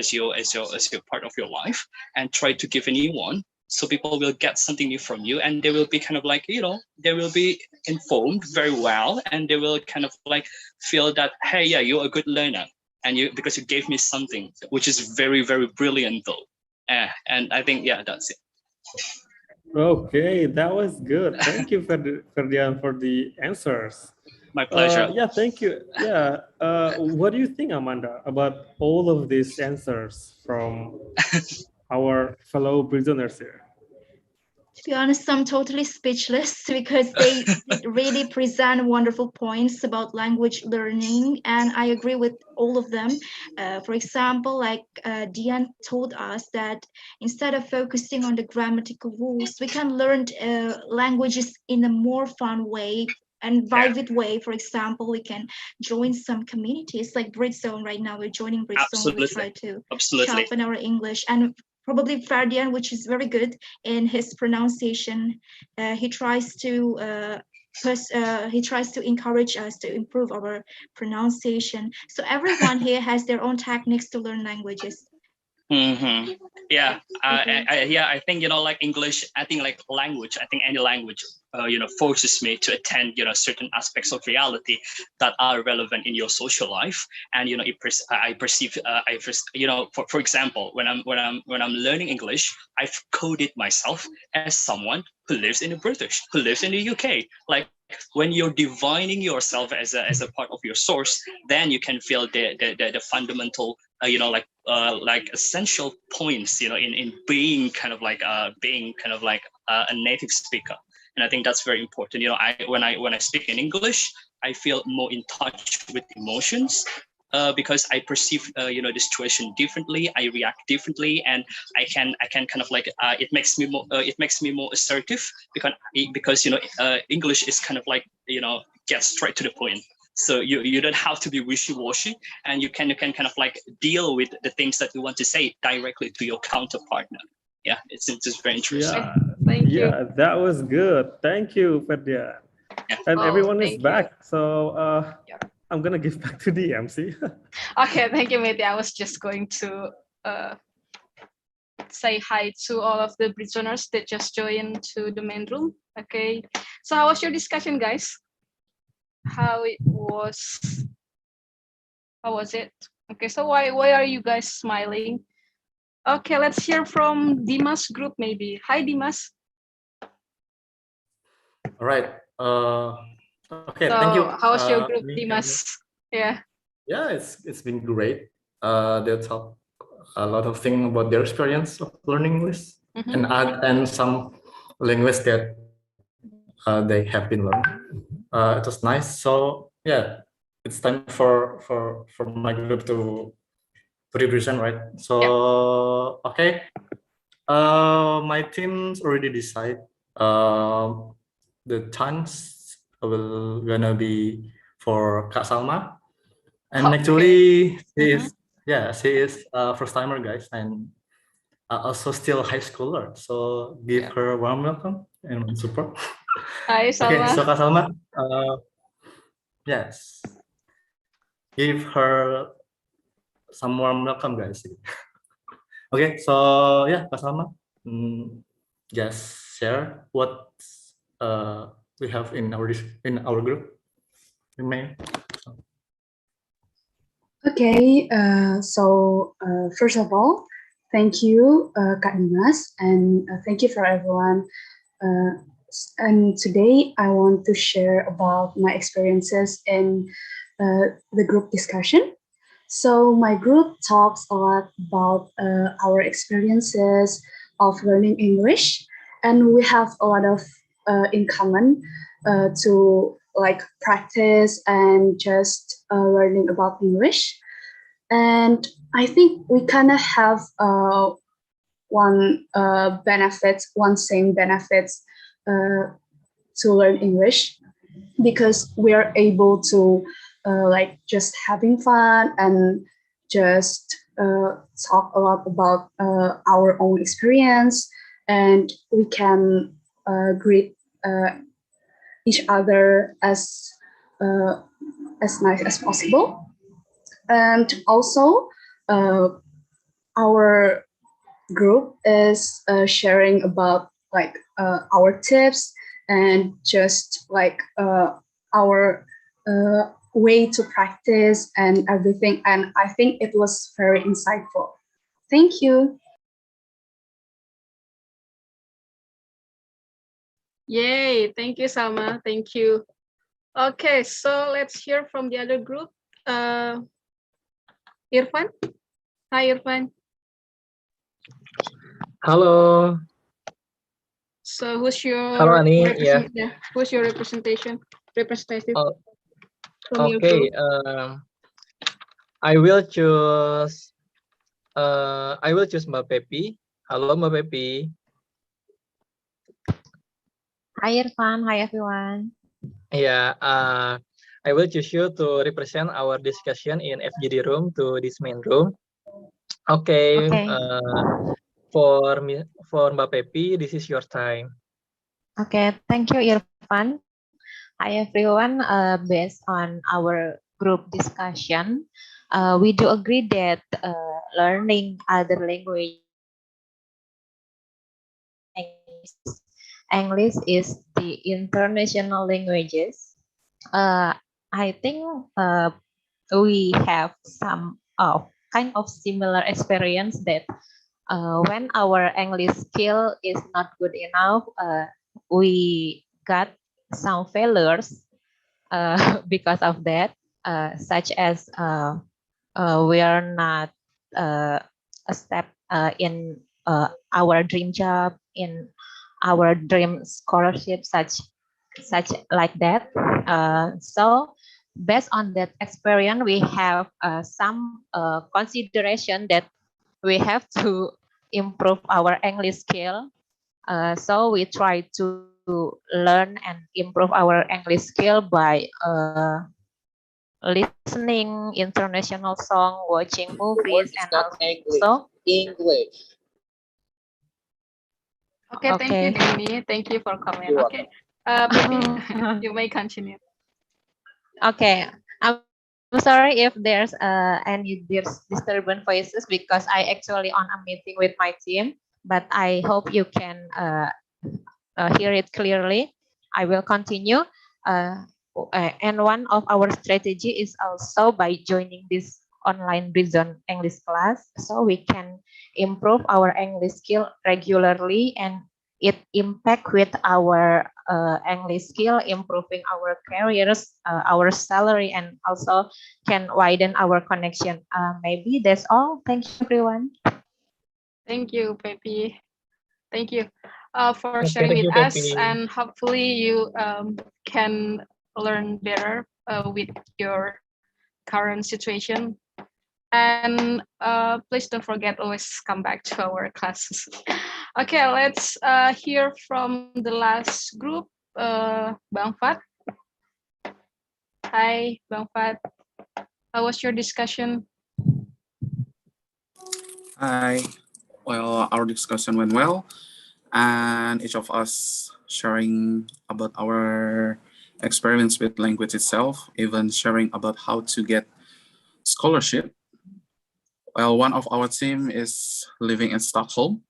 Speaker 18: part of your life, and try to give a new one, so people will get something new from you, and they will be kind of like, they will be informed very well, and they will kind of like feel that, hey, yeah, you're a good learner, and because you gave me something which is very, very brilliant though. And I think, that's it.
Speaker 12: Okay, that was good. Thank you, Ferdian, for the answers.
Speaker 18: My pleasure.
Speaker 12: Yeah, thank you. Yeah. What do you think, Amanda, about all of these answers from our fellow prisoners here?
Speaker 2: To be honest, I'm totally speechless because they really present wonderful points about language learning, and I agree with all of them. For example, like Dean told us that instead of focusing on the grammatical rules, we can learn languages in a more fun way and vivid way. For example, we can join some communities like Britzone. Right now, we're joining Britzone. We try to sharpen our English, and probably Ferdian, which is very good in his pronunciation. He tries to encourage us to improve our pronunciation. So everyone here has their own techniques to learn languages.
Speaker 18: Mm-hmm. Yeah, I think like English. I think like language. I think any language, forces me to attend certain aspects of reality that are relevant in your social life. And I perceive, for example, when I'm learning English, I've coded myself as someone who lives in who lives in the UK. Like when you're defining yourself as a part of your source, then you can feel the fundamental, like essential points, in being kind of like a native speaker. And I think that's very important. When I speak in English, I feel more in touch with emotions, because I perceive the situation differently. I react differently, and I can kind of like it makes me more assertive, because English is kind of like get straight to the point. So you don't have to be wishy-washy, and you can kind of like deal with the things that you want to say directly to your counterpartner. Yeah, it's just very interesting.
Speaker 12: Yeah, that was good. Thank you, Ferdian. And everyone is back. So I'm gonna give back to the MC.
Speaker 1: Okay, thank you, Mehdi. I was just going to say hi to all of the prisoners that just joined to the main room. Okay, so how was your discussion, guys? How was it? Okay, so why are you guys smiling? Okay, let's hear from Dimas group maybe. Hi, Dimas.
Speaker 16: All right. Okay,
Speaker 1: So
Speaker 16: thank you.
Speaker 1: How's your group, Dimas? Yeah.
Speaker 16: Yeah, it's been great. They talk a lot of things about their experience of learning English, and some language that they have been learning. It was nice. So yeah, it's time for my group to represent, right? So okay, my team's already decide. The chance will gonna be for Kak Salma, and actually she is first timer, guys, and also still high schooler. So give her a warm welcome. Anyone support?
Speaker 1: Hi,
Speaker 16: Okay,
Speaker 1: Salma.
Speaker 16: so Kak Salma, yes, give her some warm welcome, guys. Okay, so yeah, Kak Salma, just share what we have in our group. You may.
Speaker 19: Okay, first of all, thank you, Kak Dimas, and thank you for everyone. And today I want to share about my experiences in the group discussion. So my group talks a lot about our experiences of learning English, and we have a lot of in common to like practice and just learning about English. And I think we kind of have one same benefits to learn English because we are able to like just having fun and just talk a lot about our own experience, and we can greet each other as nice as possible. And also, our group is sharing about like our tips and just like our way to practice and everything. And I think it was very insightful. Thank you.
Speaker 1: Yay, thank you, Salma. Thank you. Okay, so let's hear from the other group. Irfan. Hi, Irfan.
Speaker 20: Halo.
Speaker 1: So who's your
Speaker 20: Halo Ani, yeah.
Speaker 1: Who's your representative
Speaker 20: Oh,
Speaker 1: from your
Speaker 20: okay.
Speaker 1: group?
Speaker 20: I will choose Mbak Pepi. Halo Mbak Pepi.
Speaker 7: Hi Irfan, hi everyone.
Speaker 20: Yeah, I will choose you to represent our discussion in FGD room to this main room. Okay. For Mbak Pepi, this is your time.
Speaker 7: Okay, thank you Irfan. Hi everyone, based on our group discussion, we do agree that learning other language, English is the international languages. I think we have some kind of similar experience that when our English skill is not good enough, we got some failures because of that, such as we are not a step in our dream job, in our dream scholarship, such like that. So based on that experience, we have some consideration that we have to improve our English skill. So we try to learn and improve our English skill by listening international song, watching movies, and also
Speaker 20: English.
Speaker 1: Okay, thank you, Dini. Thank you for comment. Okay, Pepi, you may continue.
Speaker 7: Okay, I'm sorry if there's any disturbance voices because I actually on a meeting with my team, but I hope you can hear it clearly. I will continue. And one of our strategy is also by joining this online Britzone English class, so we can improve our English skill regularly, and it impact with our English skill, improving our careers, our salary, and also can widen our connection. Maybe that's all. Thank you, everyone.
Speaker 1: Thank you, Pepi. Thank you for
Speaker 20: Okay,
Speaker 1: sharing
Speaker 20: thank
Speaker 1: with
Speaker 20: you,
Speaker 1: us,
Speaker 20: Pepi.
Speaker 1: and hopefully you can learn better with your current situation. And please don't forget, always come back to our classes. Okay, let's hear from the last group, Bang Fat. Hi, Bang Fat. How was your discussion?
Speaker 21: Hi. Well, our discussion went well. and each of us sharing about our experience with language itself, even sharing about how to get scholarship. Well, one of our team is living in Stockholm.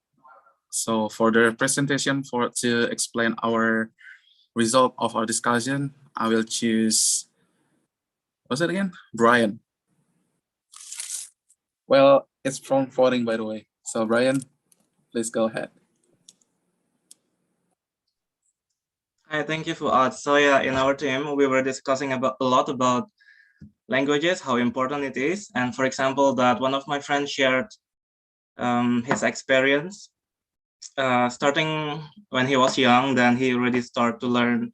Speaker 21: So for the presentation to explain our result of our discussion, I will choose, what's it again? Brian. Well, it's from voting, by the way. So Brian, please go ahead.
Speaker 3: Hi, thank you for that. So yeah, in our team, we were discussing a lot about languages, how important it is. And for example, that one of my friends shared his experience starting when he was young, then he already started to learn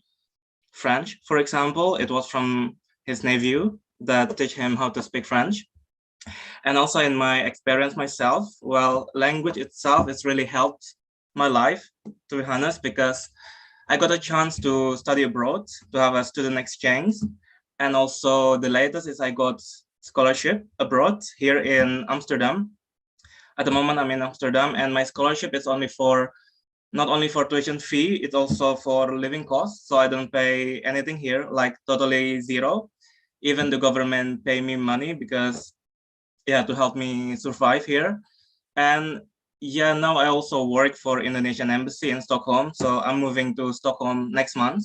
Speaker 3: French. For example, it was from his nephew that teach him how to speak French. And also in my experience myself, well, language itself has really helped my life, to be honest, because I got a chance to study abroad, to have a student exchange. And also the latest is I got scholarship abroad here in Amsterdam. At the moment I'm in Amsterdam, and my scholarship is only for, not only for tuition fee, it's also for living costs. So I don't pay anything here, like totally zero. Even the government pay me money because, yeah, to help me survive here. And yeah, now I also work for Indonesian Embassy in Stockholm. So I'm moving to Stockholm next month,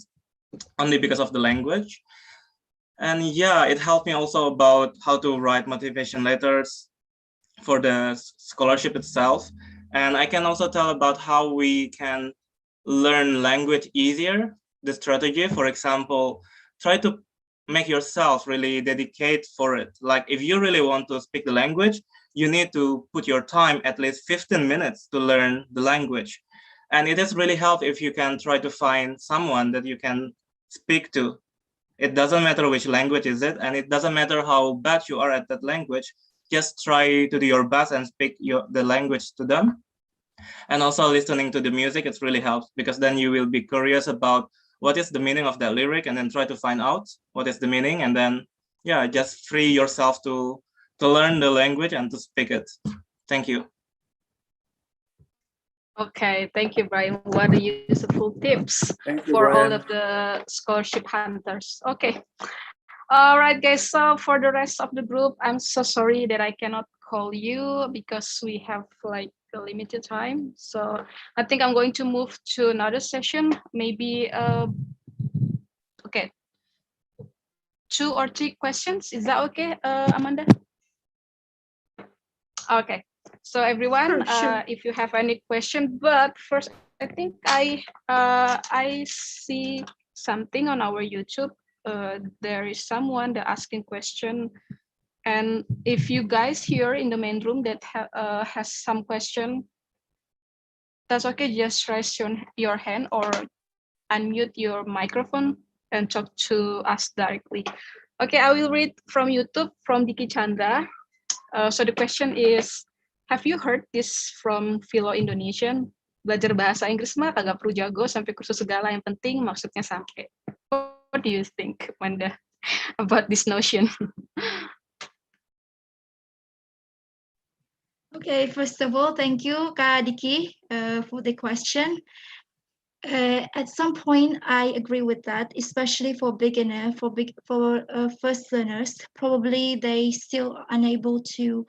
Speaker 3: only because of the language. And yeah, it helped me also about how to write motivation letters for the scholarship itself. And I can also tell about how we can learn language easier. The strategy, for example, try to make yourself really dedicate for it. Like if you really want to speak the language, you need to put your time at least 15 minutes to learn the language. And it has really helped if you can try to find someone that you can speak to. It doesn't matter which language is it, and it doesn't matter how bad you are at that language. Just try to do your best and speak the language to them. And also listening to the music, it really helps, because then you will be curious about what is the meaning of that lyric, and then try to find out what is the meaning, and then yeah, just free yourself to learn the language and to speak it. Thank you.
Speaker 1: Okay, thank you, Brian. What a useful tips for all of the scholarship hunters. Okay. All right, guys. So for the rest of the group, I'm so sorry that I cannot call you because we have like a limited time. So I think I'm going to move to another session. Maybe okay, 2 or 3 questions. Is that okay, Amanda? Okay. So everyone,
Speaker 2: Sure.
Speaker 1: if you have any question, but first I think I see something on our YouTube. There is someone that asking question, and if you guys here in the main room that has some question, that's okay. Just raise your hand or unmute your microphone and talk to us directly. Okay, I will read from YouTube from Diki Chandra. So the question is, have you heard this from Philo Indonesian? Belajar bahasa Inggris mah kagak perlu jago sampai kursus segala, yang penting maksudnya sampai. What do you think, Manda, about this notion?
Speaker 2: Okay, first of all, thank you, Kak Diki, for the question. At some point, I agree with that, especially for beginner, for first learners. Probably they still unable to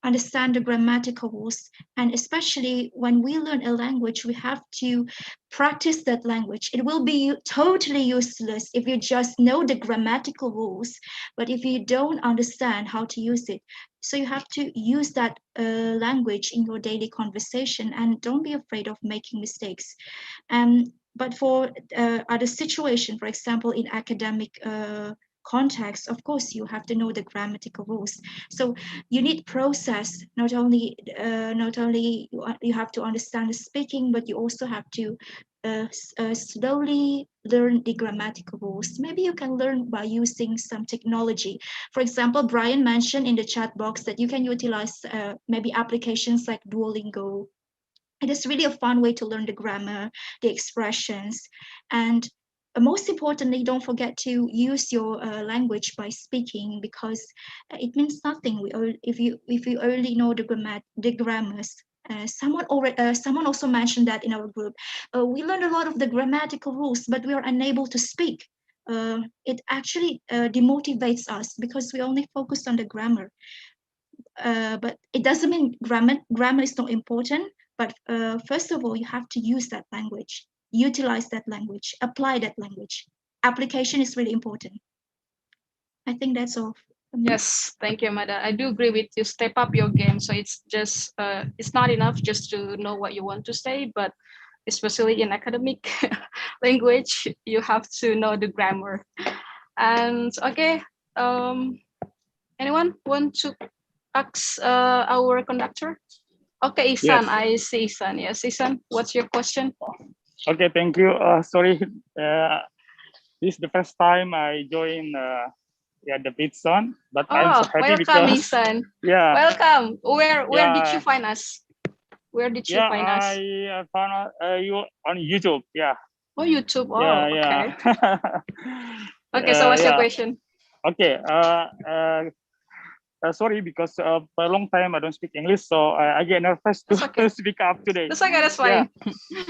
Speaker 2: understand the grammatical rules, and especially when we learn a language, we have to practice that language. It will be totally useless if you just know the grammatical rules, but if you don't understand how to use it. So you have to use that language in your daily conversation, and don't be afraid of making mistakes. But for other situation, for example, in academic context, of course, you have to know the grammatical rules. So you need process. Not only you have to understand the speaking, but you also have to slowly learn the grammatical rules. Maybe you can learn by using some technology. For example, Brian mentioned in the chat box that you can utilize maybe applications like Duolingo. It is really a fun way to learn the grammar, the expressions, and most importantly, don't forget to use your language by speaking, because it means nothing if you only know the grammars. Someone also mentioned that in our group. We learned a lot of the grammatical rules, but we are unable to speak. It actually demotivates us because we only focus on the grammar. But it doesn't mean grammar is not important. But first of all, you have to use that language, utilize that language, apply that language. Application is really important. I think that's all.
Speaker 1: Yes, thank you, Mada. I do agree with you. Step up your game. So it's just it's not enough just to know what you want to say, but especially in academic language, you have to know the grammar. And okay, anyone want to ask our conductor? Okay, Isan,
Speaker 5: Yes.
Speaker 1: I see Isan. Yes, Isan, what's your question?
Speaker 5: Okay, thank you. Sorry, this is the first time I join the Britzone, but I'm so happy
Speaker 1: welcome,
Speaker 5: because
Speaker 1: Isan.
Speaker 5: yeah,
Speaker 1: Welcome. Where did
Speaker 5: yeah,
Speaker 1: you find us? Where did you
Speaker 5: yeah,
Speaker 1: find us?
Speaker 5: I found you on YouTube. Yeah.
Speaker 1: Oh, YouTube. Oh,
Speaker 5: Yeah,
Speaker 1: okay.
Speaker 5: yeah.
Speaker 1: Okay, so what's your
Speaker 5: Yeah.
Speaker 1: question?
Speaker 5: Okay. Sorry, because for a long time I don't speak English, so I get nervous to speak up today.
Speaker 1: That's okay. That's
Speaker 5: Yeah,
Speaker 1: fine.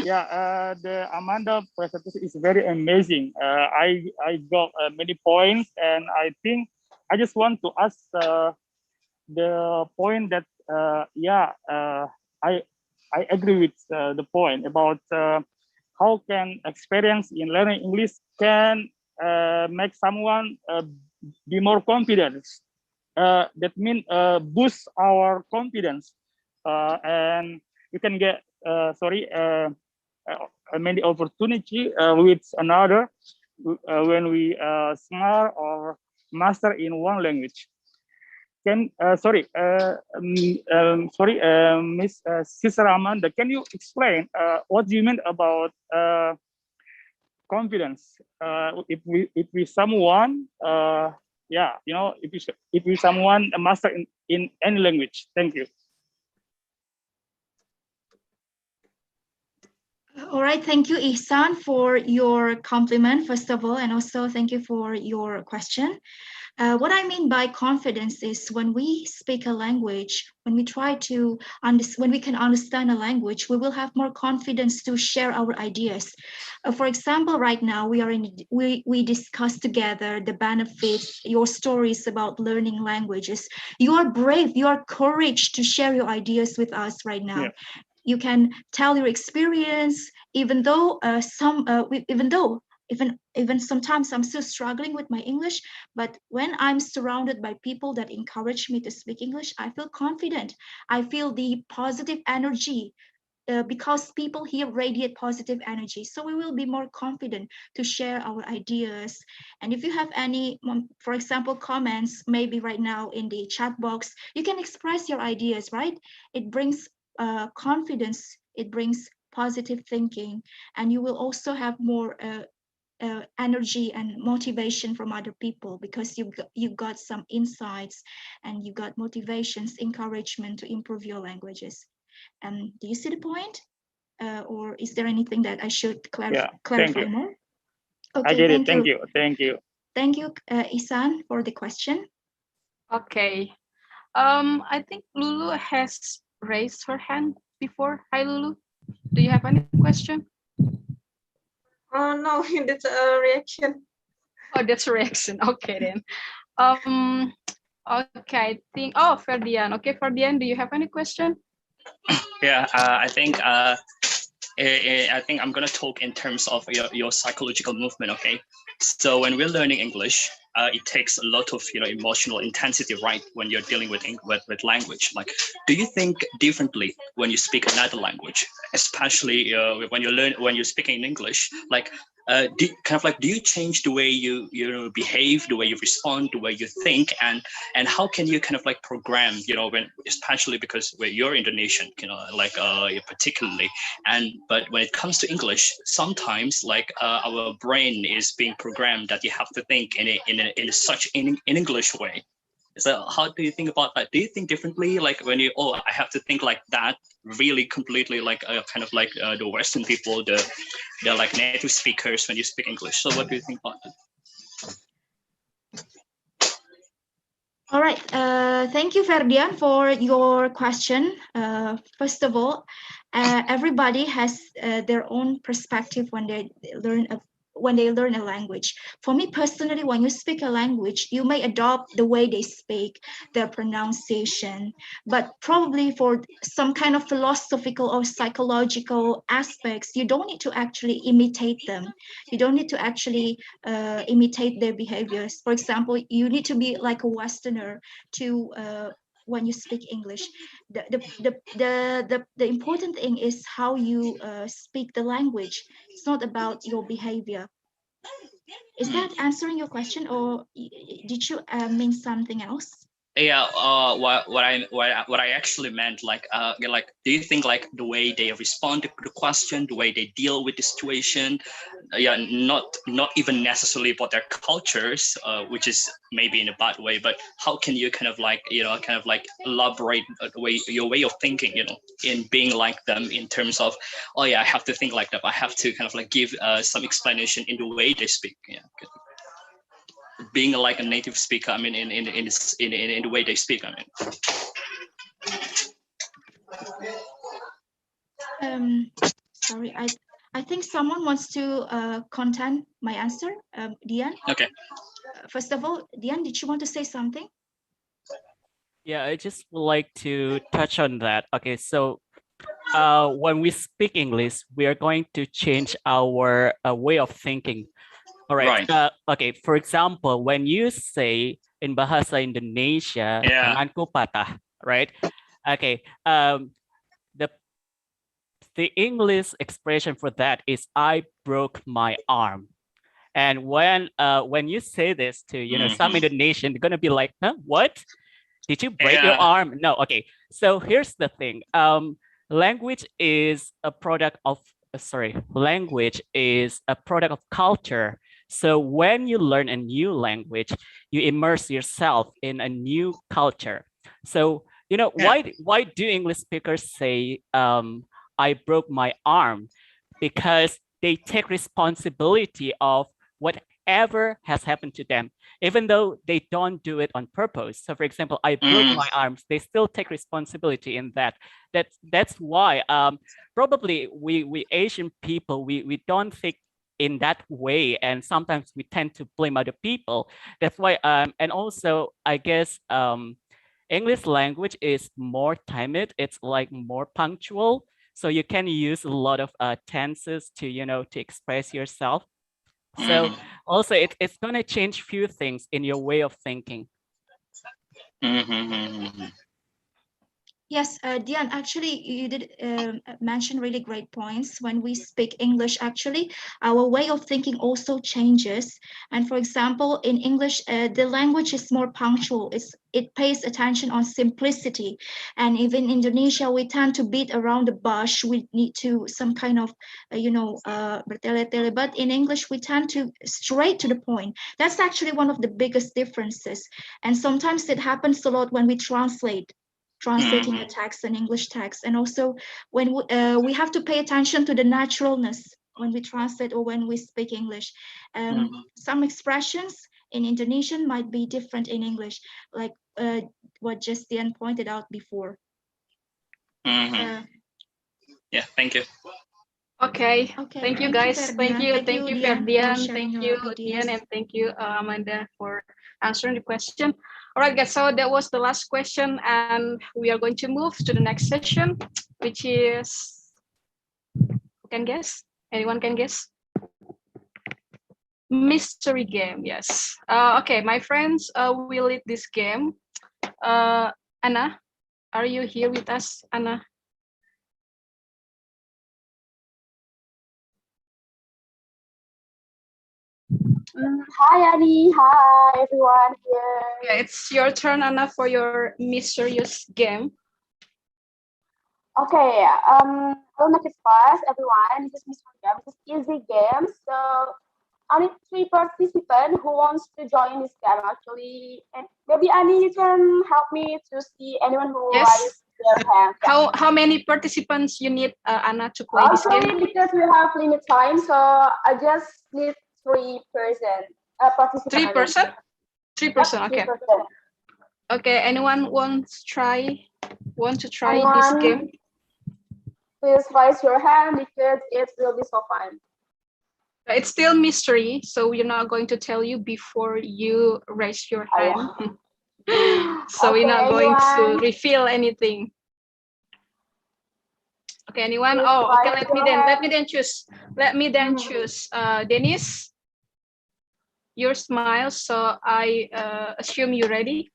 Speaker 5: yeah. The Amanda presentation is very amazing. I got many points, and I think I just want to ask the point that I agree with the point about how can experience in learning English can make someone be more confident. That means boost our confidence, and you can get many opportunity with another when we smart or master in one language. Miss Sister Amanda, can you explain what do you mean about confidence? If we someone if we someone a master in any language. Thank you.
Speaker 2: All right, thank you, Ihsan, for your compliment, first of all, and also thank you for your question. What I mean by confidence is when we speak a language, when we try to when we can understand a language, we will have more confidence to share our ideas. For example, right now we discuss together the benefits, your stories about learning languages. You are brave, you are courage to share your ideas with us right now. Yeah. You can tell your experience, even though even sometimes I'm still struggling with my English, but when I'm surrounded by people that encourage me to speak English, I feel confident. I feel the positive energy because people here radiate positive energy. So we will be more confident to share our ideas. And if you have any, for example, comments, maybe right now in the chat box, you can express your ideas, right? It brings confidence, it brings positive thinking, and you will also have more energy and motivation from other people because you got some insights and you got motivations, encouragement to improve your languages. Do you see the point? Or is there anything that I should clarify more? Okay,
Speaker 5: I get it. Thank you. Thank you.
Speaker 2: Thank you, Isan, for the question.
Speaker 1: Okay. I think Lulu has raised her hand before. Hi, Lulu. Do you have any question?
Speaker 9: Oh no, that's a reaction.
Speaker 1: Oh, that's a reaction. Okay then. Okay, I think. Oh, Ferdian. Okay, Ferdian, do you have any question?
Speaker 18: Yeah, I think I'm gonna talk in terms of your psychological movement. Okay, so when we're learning English, it takes a lot of emotional intensity, right? When you're dealing with language, like, do you think differently when you speak another language, especially when you're speaking in English? Like, do you change the way you behave, the way you respond, the way you think, and how can you kind of like program, when, especially because you're Indonesian, particularly, but when it comes to English, sometimes like our brain is being programmed that you have to think in such an English way. So how do you think about that? Do you think differently? Like when I have to think like that, really completely like kind of like the Western people, they're like native speakers when you speak English. So what do you think about that?
Speaker 2: All right. Thank you, Ferdian, for your question. First of all, everybody has their own perspective when they learn a language. For me personally, when you speak a language, you may adopt the way they speak, their pronunciation, but probably for some kind of philosophical or psychological aspects, you don't need to actually imitate them. You don't need to actually imitate their behaviors. For example, you need to be like a Westerner to when you speak English. The important thing is how you speak the language. It's not about your behavior. Is that answering your question, or did you mean something else?
Speaker 18: Yeah, what I actually meant, like do you think like the way they respond to the question, the way they deal with the situation, yeah, not even necessarily about their cultures, which is maybe in a bad way, but how can you kind of like elaborate your way of thinking, in being like them, in terms of, oh yeah, I have to think like that, I have to kind of like give some explanation in the way they speak. Yeah, being like a native speaker, I mean, in the way they speak, I
Speaker 2: mean. Sorry, I think someone wants to content my answer. Dian.
Speaker 18: Okay.
Speaker 2: First of all, Dian, did you want to say something?
Speaker 8: Yeah, I just would like to touch on that. Okay, so when we speak English, we are going to change our way of thinking. All right. Okay. For example, when you say in Bahasa Indonesia, tanganku patah, right? Okay. The English expression for that is I broke my arm. And when you say this to some Indonesian, they're gonna be like, huh, what? Did you break your arm? No. Okay. So here's the thing. Language is a product of culture. So when you learn a new language, you immerse yourself in a new culture. So why do English speakers say I broke my arm? Because they take responsibility of whatever has happened to them, even though they don't do it on purpose. So for example, I broke my arms, they still take responsibility in that. That's why probably we Asian people, we don't think in that way, and sometimes we tend to blame other people. That's why and also I guess English language is more timid, it's like more punctual, so you can use a lot of tenses to to express yourself. So also it's going to change few things in your way of thinking.
Speaker 2: Yes, Dian, actually, you did mention really great points. When we speak English, actually, our way of thinking also changes. And for example, in English, the language is more punctual. It pays attention on simplicity. And even in Indonesia, we tend to beat around the bush. We need to some kind of, bertele-tele. But in English, we tend to straight to the point. That's actually one of the biggest differences. And sometimes it happens a lot when we translating a text, an English text. And also when we have to pay attention to the naturalness when we translate or when we speak English. Some expressions in Indonesian might be different in English, like what Justian pointed out before.
Speaker 18: Yeah, thank you.
Speaker 1: Okay. Thank you, guys. Thank you, Ferdian. Thank you, Dian, and thank you, Amanda, for answering the question. All right, guys. So that was the last question, and we are going to move to the next session, which is, who can guess? Anyone can guess? Mystery game. Yes. Okay, my friends will lead this game. Anna, are you here with us, Anna?
Speaker 13: Hi, Annie. Hi, everyone here.
Speaker 1: Yeah, it's your turn, Anna, for your mysterious game.
Speaker 13: Okay, we'll make it fast, everyone. This is mystery game. This is easy game. So, only 3 participants who wants to join this game, actually. And maybe, Annie, you can help me to see anyone who raised their hand.
Speaker 1: How many participants you need, Anna, to play this game?
Speaker 13: Actually, because we have limit time, so I just need 3 person participants.
Speaker 1: 3 person? 3 person, okay.
Speaker 13: 3%.
Speaker 1: Okay, anyone want to try this
Speaker 13: Anyone?
Speaker 1: game?
Speaker 13: Please raise your hand because it will be so fun.
Speaker 1: It's still mystery, so we're not going to tell you before you raise your hand. So we're not going to reveal anything. Okay, anyone?
Speaker 13: Please
Speaker 1: Oh, okay.
Speaker 13: raise
Speaker 1: Let me
Speaker 13: your
Speaker 1: then
Speaker 13: hand.
Speaker 1: choose. Let me then choose. Dennis, your smile. So I assume you're ready.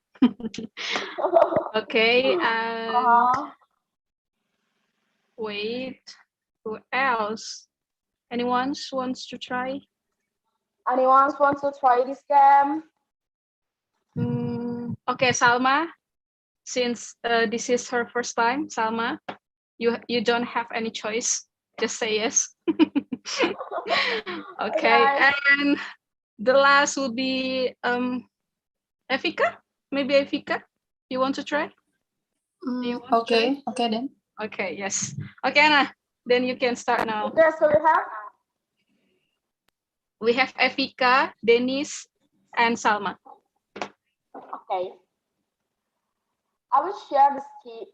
Speaker 1: Okay. And wait. Who else? Anyone wants to try?
Speaker 13: Anyone wants to try this game?
Speaker 1: Okay, Salma. Since this is her first time, Salma, you don't have any choice. Just say yes. Okay, and the last will be Evika. Maybe Evika, you want to try?
Speaker 4: Okay, okay then.
Speaker 1: Okay, yes. Okay, Anna, then you can start now.
Speaker 13: Okay, so
Speaker 1: we have Evika, Dennis, and Salma.
Speaker 13: Okay. I will share the screen.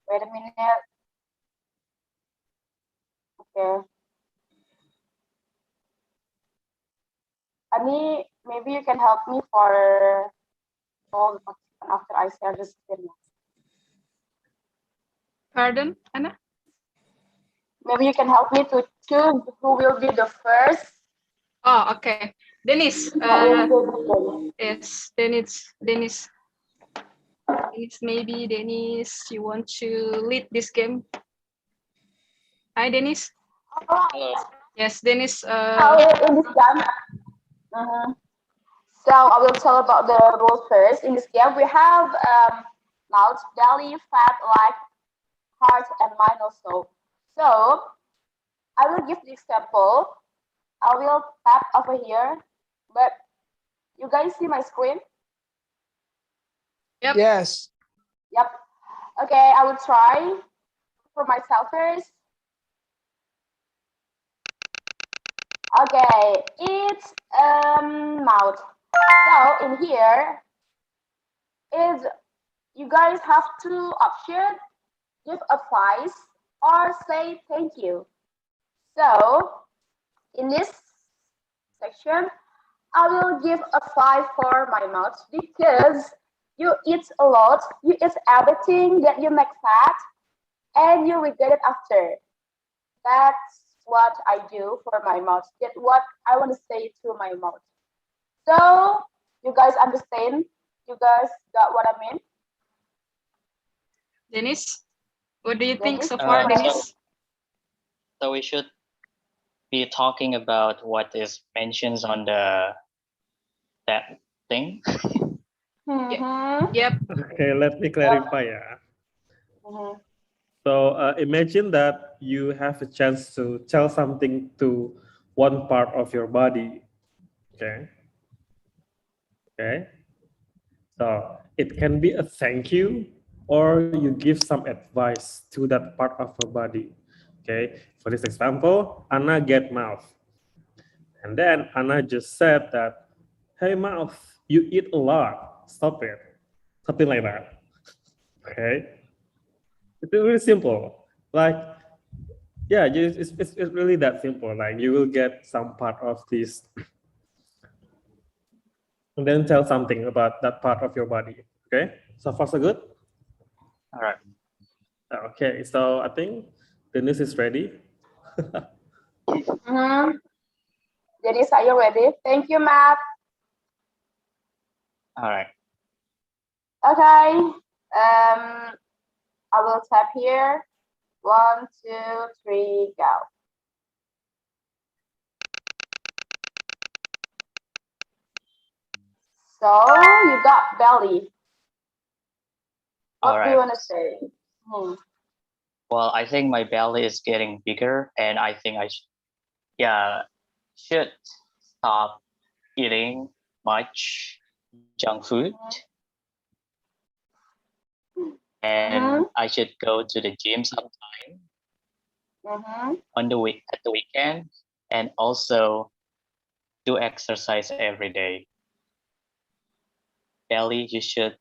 Speaker 13: Wait a minute. Okay. Ani, maybe you can help me for all the participants after I share the screen.
Speaker 1: Pardon, Anna?
Speaker 13: Maybe you can help me to choose who will be the first.
Speaker 1: Oh, okay. Dennis. Yes, Dennis. Maybe Dennis, you want to lead this game? Hi, Dennis.
Speaker 13: Hello.
Speaker 1: Yes, Dennis.
Speaker 13: In this game. So I will tell about the rules first. In this game, we have mouth, belly, fat, like heart, and mind also. So I will give the example. I will tap over here, but you guys see my screen?
Speaker 1: Yep.
Speaker 6: Yes.
Speaker 13: Yep. Okay, I will try for myself first. Okay, it's mouth. So in here is you guys have two options: give advice or say thank you. So in this section, I will give a 5 for my mouth because you eat a lot, you eat everything that you make fat, and you regret it after. That's what I do for my mouth. That's what I want to say to my mouth. So you guys understand? You guys got what I mean?
Speaker 1: Dennis, what do you think so far, Dennis?
Speaker 6: So we should be talking about what is mentioned on that thing.
Speaker 1: Yep.
Speaker 12: Okay, let me clarify. So imagine that you have a chance to tell something to one part of your body. Okay. Okay. So it can be a thank you, or you give some advice to that part of your body. Okay. For this example, Anna get mouth. And then Anna just said that, hey mouth, you eat a lot. Stop it. Something like that. Okay. It's really simple. Like, yeah, it's really that simple. Like you will get some part of this and then tell something about that part of your body. Okay. So far so good?
Speaker 6: All right.
Speaker 12: Okay. So I think Dennis is ready.
Speaker 13: Dennis, are you ready? Thank you, Matt.
Speaker 6: All right.
Speaker 13: Okay. I will tap here. 1, 2, 3, go. So you got belly. What do you want to say?
Speaker 6: Well, I think my belly is getting bigger, and I think I should stop eating much junk food, and I should go to the gym sometime on the weekend, and also do exercise every day. Ellie, you should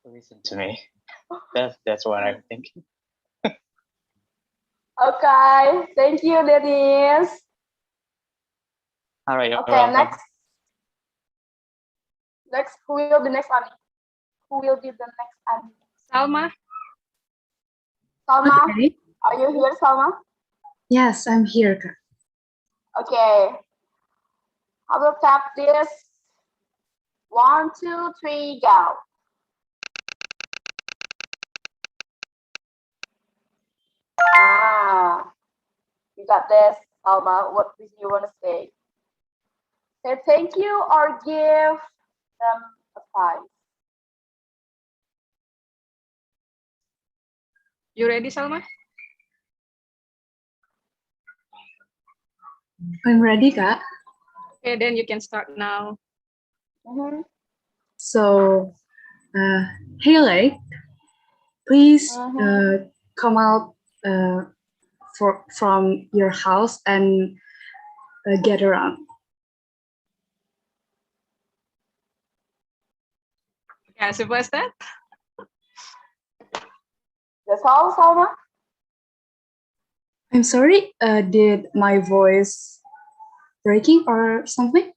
Speaker 6: listen to me. That's what I'm thinking.
Speaker 13: Okay, thank you, Dennis.
Speaker 6: All right, you're
Speaker 13: Okay,
Speaker 6: welcome.
Speaker 13: Next, who will be next one? Who will be the next one?
Speaker 1: Salma.
Speaker 13: Salma,
Speaker 19: Okay.
Speaker 13: are you here, Salma?
Speaker 19: Yes, I'm here, Kak.
Speaker 13: Okay. I will tap this. 1, 2, 3, go. You got this, Salma. What do you want to say? Say thank you or give them advice.
Speaker 1: You ready, Salma?
Speaker 19: I'm ready, Kak.
Speaker 1: Okay, then you can start now.
Speaker 19: So, Haley, please come out from your house and get around.
Speaker 1: Okay, simple as that.
Speaker 13: That's all, Salma?
Speaker 19: I'm sorry, did my voice breaking or something?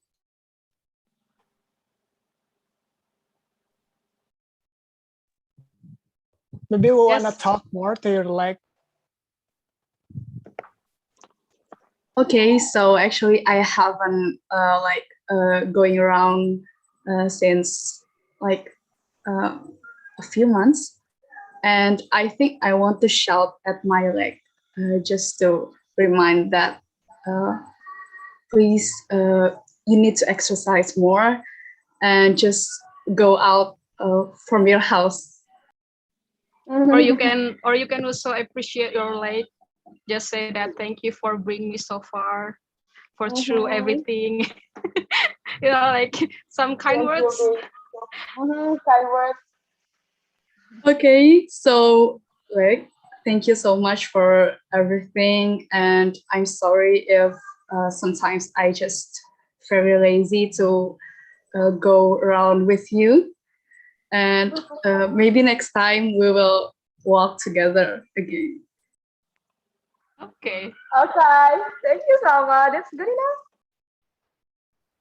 Speaker 10: Maybe we want to talk more to your leg.
Speaker 19: Okay, so actually I haven't going around since a few months, and I think I want to shout at my leg just to remind that please you need to exercise more and just go out from your house.
Speaker 1: Or you can also appreciate your leg. Just say that thank you for bringing me so far, for through everything. You know, like some kind words.
Speaker 13: Kind words.
Speaker 19: Okay, so thank you so much for everything, and I'm sorry if sometimes I just very lazy to go around with you, and maybe next time we will walk together again.
Speaker 1: Okay.
Speaker 13: Okay, thank you, Salma. That's good enough.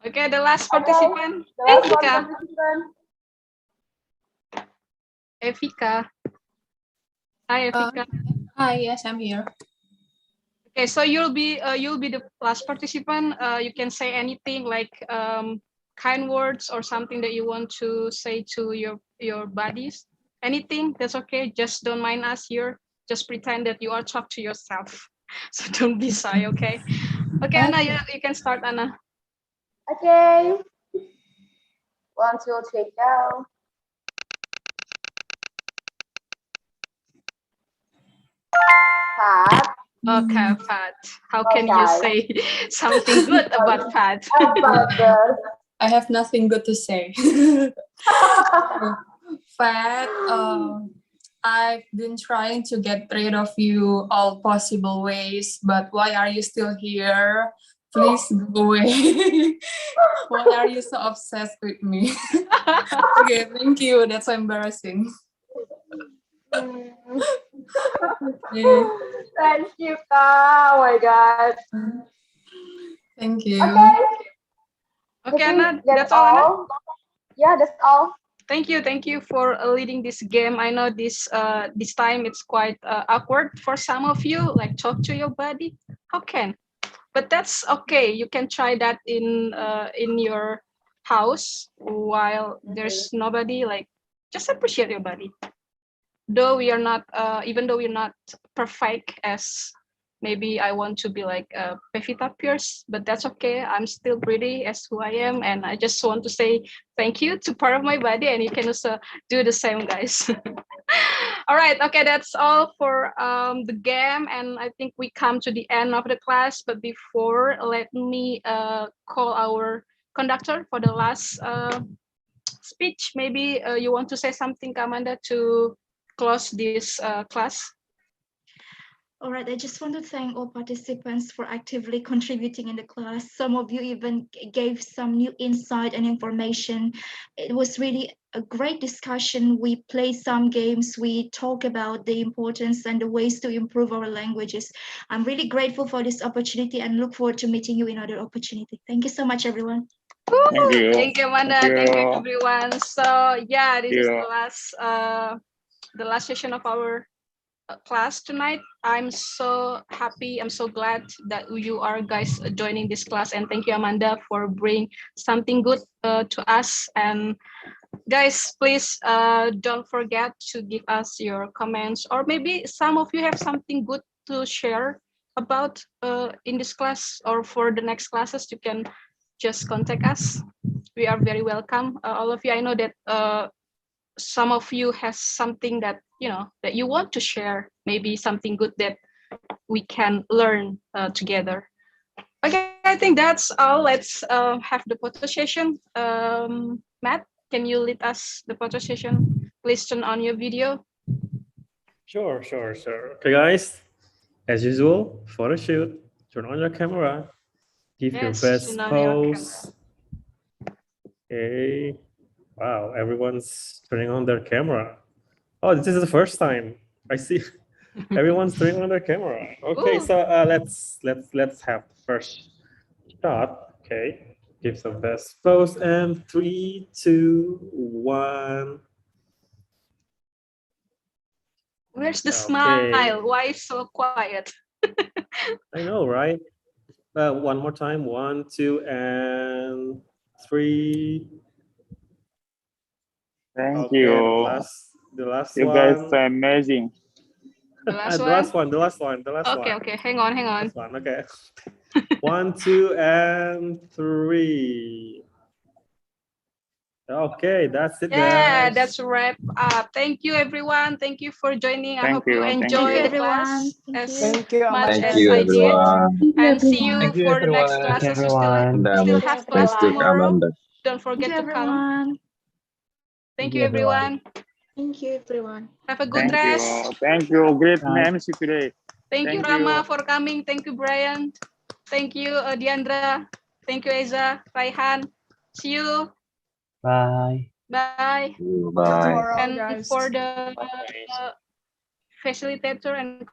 Speaker 1: Okay, the last participant.
Speaker 13: The last one
Speaker 1: Evika.
Speaker 13: participant.
Speaker 1: Evika. Hi, Evika.
Speaker 4: Hi, yes, I'm here.
Speaker 1: Okay, so you'll be the last participant. You can say anything like kind words or something that you want to say to your buddies. Anything, that's okay. Just don't mind us here. Just pretend that you are talk to yourself. So don't be shy, okay? Okay, Anna, you can start, Anna.
Speaker 13: Okay. 1, 2, 3, go. Fat.
Speaker 1: Okay, Fat. How can you say something good about Fat?
Speaker 4: I have nothing good to say. Fat, I've been trying to get rid of you all possible ways, but why are you still here? Please go away. Why are you so obsessed with me? Okay, thank you. That's so embarrassing. Okay.
Speaker 13: Thank you, Ka. Oh my God.
Speaker 4: Thank you.
Speaker 13: Okay.
Speaker 1: Okay, Anna, that's
Speaker 13: all.
Speaker 1: Anna.
Speaker 13: Yeah, that's all.
Speaker 1: Thank you for leading this game. I know this time it's quite awkward for some of you, like talk to your buddy. How can? But that's okay. You can try that in your house while there's nobody. Like, just appreciate your buddy. Though we are not, even though we're not perfect as maybe I want to be like Pevita Pierce, but that's okay. I'm still pretty as who I am, and I just want to say thank you to part of my body, and you can also do the same, guys. All right, okay, that's all for the game, and I think we come to the end of the class. But before, let me call our conductor for the last speech. Maybe you want to say something, Amanda, to close this class.
Speaker 2: All right, I just want to thank all participants for actively contributing in the class. Some of you even gave some new insight and information. It was really a great discussion. We played some games. We talked about the importance and the ways to improve our languages. I'm really grateful for this opportunity and look forward to meeting you in other opportunity. Thank you so much, everyone.
Speaker 5: Thank you.
Speaker 1: Thank you, Amanda.
Speaker 5: Thank
Speaker 1: Thank you,
Speaker 5: you.
Speaker 1: everyone. So yeah, this is
Speaker 5: Yeah.
Speaker 1: the last session of our class tonight. I'm so happy. I'm so glad that you are guys joining this class, and thank you, Amanda, for bringing something good to us. And guys, please don't forget to give us your comments, or maybe some of you have something good to share about in this class or for the next classes. You can just contact us. We are very welcome, all of you. I know that some of you has something that that you want to share, maybe something good that we can learn together. Okay, I think that's all. Let's have the photo session. Matt, can you lead us the photo session? Please turn on your video.
Speaker 12: Sure. Okay, guys. As usual, photo shoot. Turn on your camera. Give your
Speaker 1: Yes,
Speaker 12: best
Speaker 1: turn on your
Speaker 12: pose. Okay. Wow, everyone's turning on their camera. Oh, this is the first time I see everyone's turning on their camera. Okay,
Speaker 1: Ooh.
Speaker 12: so let's have the first shot. Okay, give some best pose and 3, 2, 1.
Speaker 1: Where's the
Speaker 12: Okay.
Speaker 1: smile? Why so quiet?
Speaker 12: I know, right? One more time. 1, 2, and 3.
Speaker 5: Thank
Speaker 12: Okay,
Speaker 5: you.
Speaker 12: the last
Speaker 5: You
Speaker 12: one.
Speaker 5: guys are amazing.
Speaker 1: The last
Speaker 12: The last one.
Speaker 1: Okay, hang on.
Speaker 12: Last one, okay. 1, 2, and 3. Okay, that's it,
Speaker 1: Yeah,
Speaker 12: guys.
Speaker 1: that's a wrap up. Thank you, everyone. Thank you for joining. I hope you
Speaker 5: Thank
Speaker 1: enjoy
Speaker 5: you.
Speaker 1: the class as
Speaker 10: Thank you,
Speaker 1: much
Speaker 10: Amanda.
Speaker 1: as I did.
Speaker 13: Thank you,
Speaker 1: And see you
Speaker 13: everyone.
Speaker 1: for the next
Speaker 7: everyone.
Speaker 1: classes. We still have class tomorrow. Don't forget to come. Thank you, everyone.
Speaker 9: Thank you, everyone.
Speaker 1: Have a good
Speaker 5: Thank you.
Speaker 1: rest.
Speaker 5: Thank you. Great
Speaker 11: Nice.
Speaker 5: MC today.
Speaker 1: Thank you, Rama, for coming. Thank you, Brian. Thank you, Deandra. Thank you, Eza, Raihan. See you.
Speaker 11: Bye.
Speaker 1: Bye.
Speaker 10: See you tomorrow,
Speaker 1: And
Speaker 10: guys.
Speaker 1: for the facilitator and